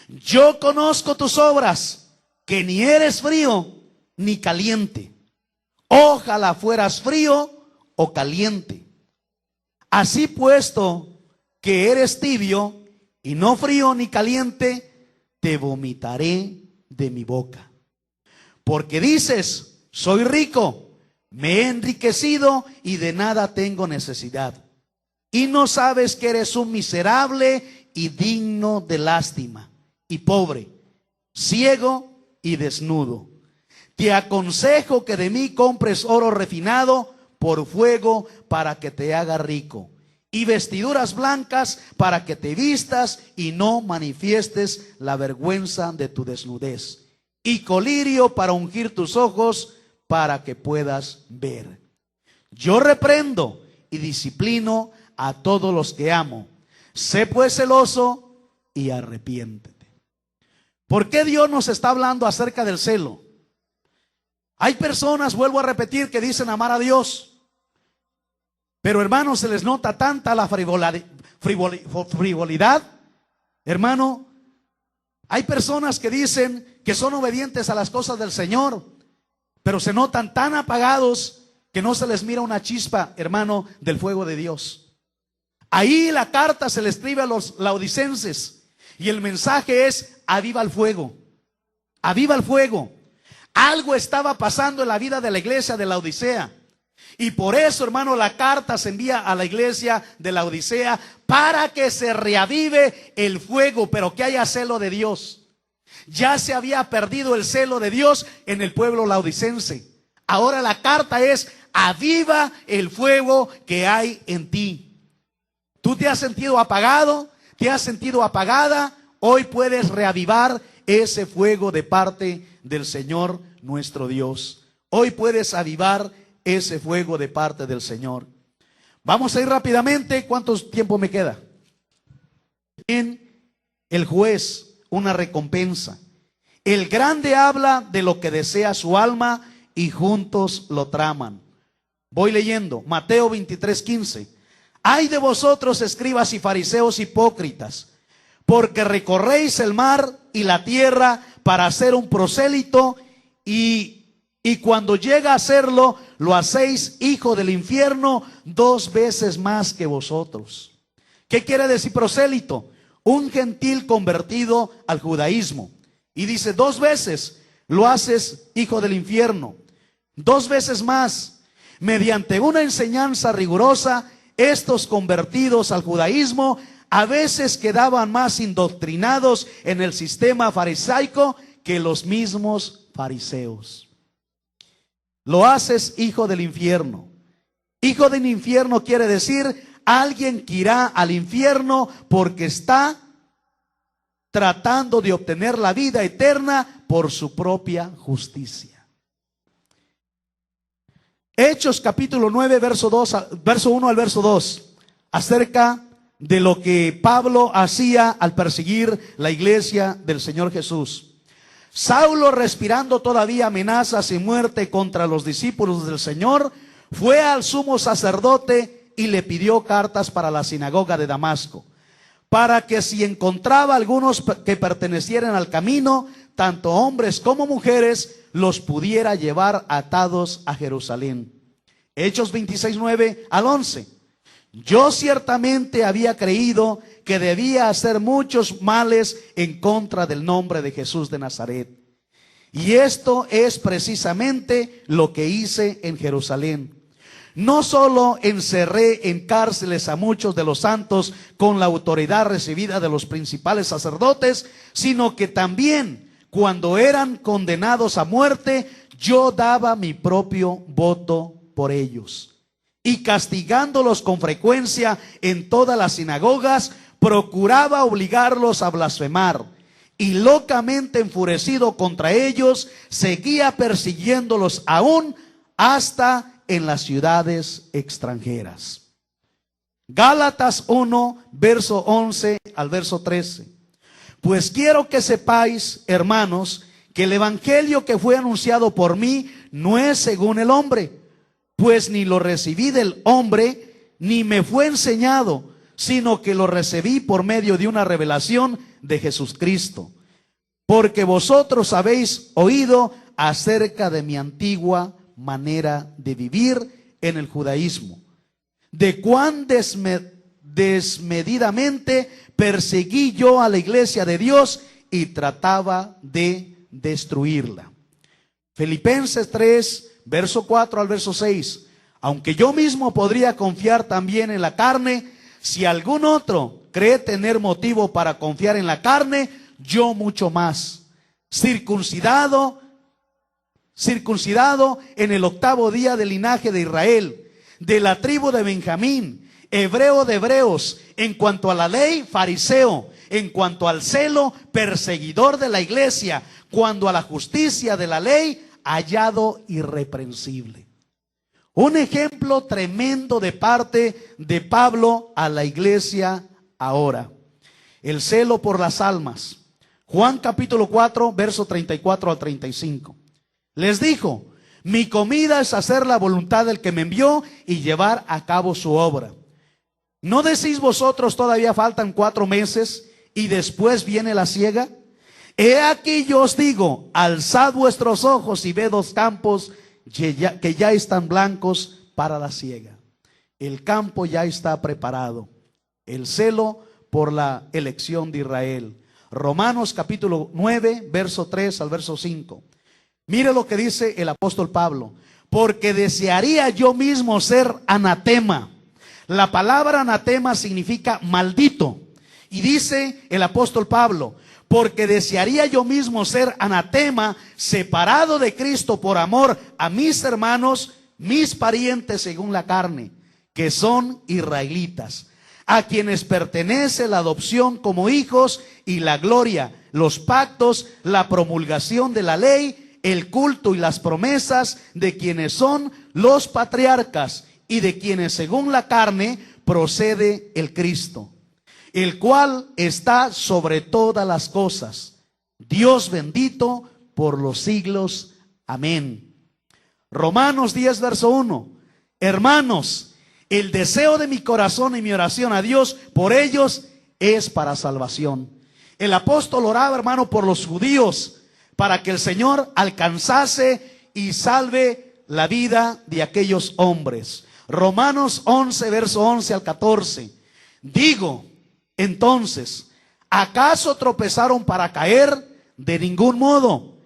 yo conozco tus obras, que ni eres frío ni caliente. Ojalá fueras frío o caliente. Así puesto que eres tibio y no frío ni caliente, te vomitaré de mi boca. Porque dices: soy rico, me he enriquecido y de nada tengo necesidad. Y no sabes que eres un miserable y digno de lástima, y pobre, ciego y desnudo. Te aconsejo que de mí compres oro refinado por fuego para que te haga rico, y vestiduras blancas para que te vistas y no manifiestes la vergüenza de tu desnudez, y colirio para ungir tus ojos para que puedas ver. Yo reprendo y disciplino a todos los que amo. Sé pues celoso y arrepiéntete. ¿Por qué Dios nos está hablando acerca del celo? Hay personas, vuelvo a repetir, que dicen amar a Dios, pero hermanos, se les nota tanta la frivolidad. Hermano, hay personas que dicen que son obedientes a las cosas del Señor, pero se notan tan apagados que no se les mira una chispa, hermano, del fuego de Dios. Ahí la carta se le escribe a los laodicenses y el mensaje es: aviva el fuego, aviva el fuego. Algo estaba pasando en la vida de la iglesia de la Odisea. Y por eso, hermano, la carta se envía a la iglesia de la Odisea para que se reavive el fuego, pero que haya celo de Dios. Ya se había perdido el celo de Dios en el pueblo laodicense. Ahora la carta es: aviva el fuego que hay en ti. ¿Tú te has sentido apagado? ¿Te has sentido apagada? Hoy puedes reavivar ese fuego de parte del Señor nuestro Dios. Hoy puedes avivar ese fuego de parte del Señor. Vamos a ir rápidamente. ¿Cuánto tiempo me queda? En el juez, una recompensa. El grande habla de lo que desea su alma y juntos lo traman. Voy leyendo. Mateo 23:15. Ay de vosotros, escribas y fariseos hipócritas, porque recorréis el mar y la tierra para hacer un prosélito, y cuando llega a hacerlo, lo hacéis hijo del infierno 2 veces más que vosotros. ¿Qué quiere decir prosélito? Un gentil convertido al judaísmo. Y dice: 2 veces lo haces hijo del infierno, 2 veces más. Mediante una enseñanza rigurosa, estos convertidos al judaísmo a veces quedaban más indoctrinados en el sistema farisaico que los mismos fariseos. Lo haces hijo del infierno. Hijo del infierno quiere decir alguien que irá al infierno porque está tratando de obtener la vida eterna por su propia justicia. Hechos capítulo 9, verso 1 al verso 2, acerca de lo que Pablo hacía al perseguir la iglesia del Señor Jesús. Saulo, respirando todavía amenazas y muerte contra los discípulos del Señor, fue al sumo sacerdote y le pidió cartas para la sinagoga de Damasco, para que si encontraba algunos que pertenecieran al camino, tanto hombres como mujeres, los pudiera llevar atados a Jerusalén. Hechos 26, 9 al 11. Yo ciertamente había creído que debía hacer muchos males en contra del nombre de Jesús de Nazaret. Y esto es precisamente lo que hice en Jerusalén. No solo encerré en cárceles a muchos de los santos con la autoridad recibida de los principales sacerdotes, sino que también cuando eran condenados a muerte, yo daba mi propio voto por ellos. Y castigándolos con frecuencia en todas las sinagogas, procuraba obligarlos a blasfemar. Y locamente enfurecido contra ellos, seguía persiguiéndolos aún hasta en las ciudades extranjeras. Gálatas 1, verso 11 al verso 13. Pues quiero que sepáis, hermanos, que el evangelio que fue anunciado por mí no es según el hombre, pues ni lo recibí del hombre, ni me fue enseñado, sino que lo recibí por medio de una revelación de Jesucristo. Porque vosotros habéis oído acerca de mi antigua manera de vivir en el judaísmo, de cuán desmedidamente perseguí yo a la iglesia de Dios y trataba de destruirla. Filipenses 3, verso 4 al verso 6. Aunque yo mismo podría confiar también en la carne, si algún otro cree tener motivo para confiar en la carne, yo mucho más. Circuncidado en el 8º día del linaje de Israel, de la tribu de Benjamín, hebreo de hebreos, en cuanto a la ley, fariseo, en cuanto al celo, perseguidor de la iglesia, cuando a la justicia de la ley, hallado irreprensible. Un ejemplo tremendo de parte de Pablo a la iglesia ahora. El celo por las almas. Juan capítulo 4, verso 34 al 35. Les dijo: mi comida es hacer la voluntad del que me envió y llevar a cabo su obra. ¿No decís vosotros todavía faltan 4 meses y después viene la siega? He aquí yo os digo, alzad vuestros ojos y ved los campos que ya están blancos para la siega. El campo ya está preparado. El celo por la elección de Israel. Romanos capítulo 9, verso 3 al verso 5. Mire lo que dice el apóstol Pablo: porque desearía yo mismo ser anatema. La palabra anatema significa maldito. Y dice el apóstol Pablo: porque desearía yo mismo ser anatema, separado de Cristo por amor a mis hermanos, mis parientes según la carne, que son israelitas, a quienes pertenece la adopción como hijos y la gloria, los pactos, la promulgación de la ley, el culto y las promesas, de quienes son los patriarcas y de quienes según la carne procede el Cristo, el cual está sobre todas las cosas, Dios bendito por los siglos. Amén. Romanos 10, verso 1. Hermanos, el deseo de mi corazón y mi oración a Dios por ellos es para salvación. El apóstol oraba, hermano, por los judíos, para que el Señor alcanzase y salve la vida de aquellos hombres. Romanos 11, verso 11 al 14. Digo, entonces, ¿acaso tropezaron para caer? De ningún modo.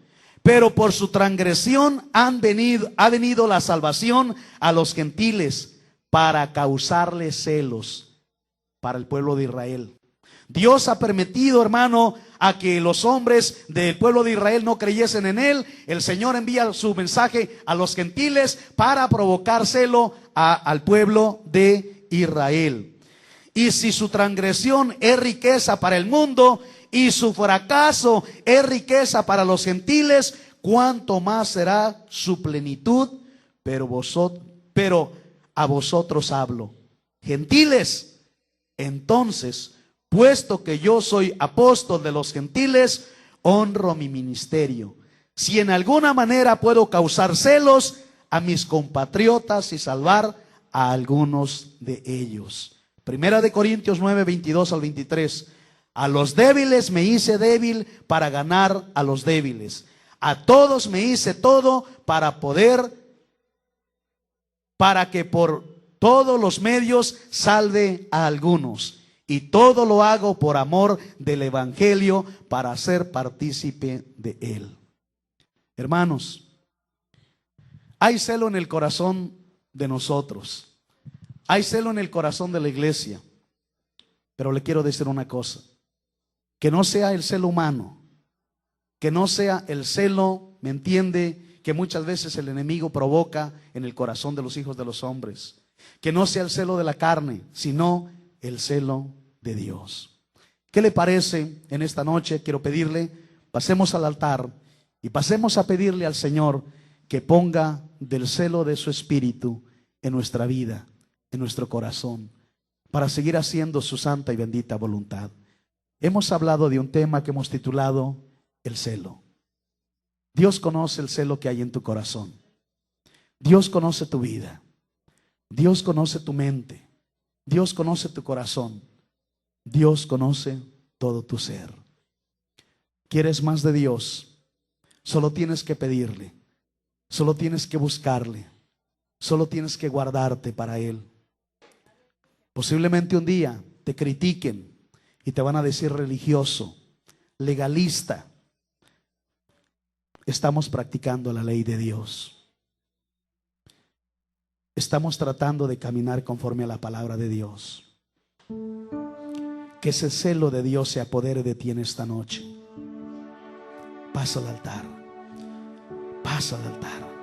Pero por su transgresión ha venido la salvación a los gentiles, para causarles celos para el pueblo de Israel. Dios ha permitido, hermano, a que los hombres del pueblo de Israel no creyesen en él. El Señor envía su mensaje a los gentiles para provocar celo al pueblo de Israel. Y si su transgresión es riqueza para el mundo y su fracaso es riqueza para los gentiles, ¿cuánto más será su plenitud? Pero a vosotros hablo, gentiles. Entonces, puesto que yo soy apóstol de los gentiles, honro mi ministerio. Si en alguna manera puedo causar celos, a mis compatriotas y salvar a algunos de ellos. Primera de Corintios 9, 22 al 23. A los débiles me hice débil para ganar a los débiles. A todos me hice todo para que por todos los medios salve a algunos. Y todo lo hago por amor del evangelio, para ser partícipe de él. Hermanos, hay celo en el corazón de nosotros. Hay celo en el corazón de la iglesia. Pero le quiero decir una cosa. Que no sea el celo humano. Que no sea el celo, ¿me entiende?, que muchas veces el enemigo provoca en el corazón de los hijos de los hombres. Que no sea el celo de la carne, sino el celo de Dios. ¿Qué le parece en esta noche? Quiero pedirle, pasemos al altar y pasemos a pedirle al Señor que ponga del celo de su espíritu en nuestra vida, en nuestro corazón, para seguir haciendo su santa y bendita voluntad. Hemos hablado de un tema que hemos titulado el celo. Dios conoce el celo que hay en tu corazón. Dios conoce tu vida. Dios conoce tu mente. Dios conoce tu corazón. Dios conoce todo tu ser. ¿Quieres más de Dios? Solo tienes que pedirle. Solo tienes que buscarle. Solo tienes que guardarte para Él. Posiblemente un día te critiquen y te van a decir religioso, legalista. Estamos practicando la ley de Dios. Estamos tratando de caminar conforme a la palabra de Dios. Que ese celo de Dios se apodere de ti en esta noche. Pasa al altar. Pasa al altar.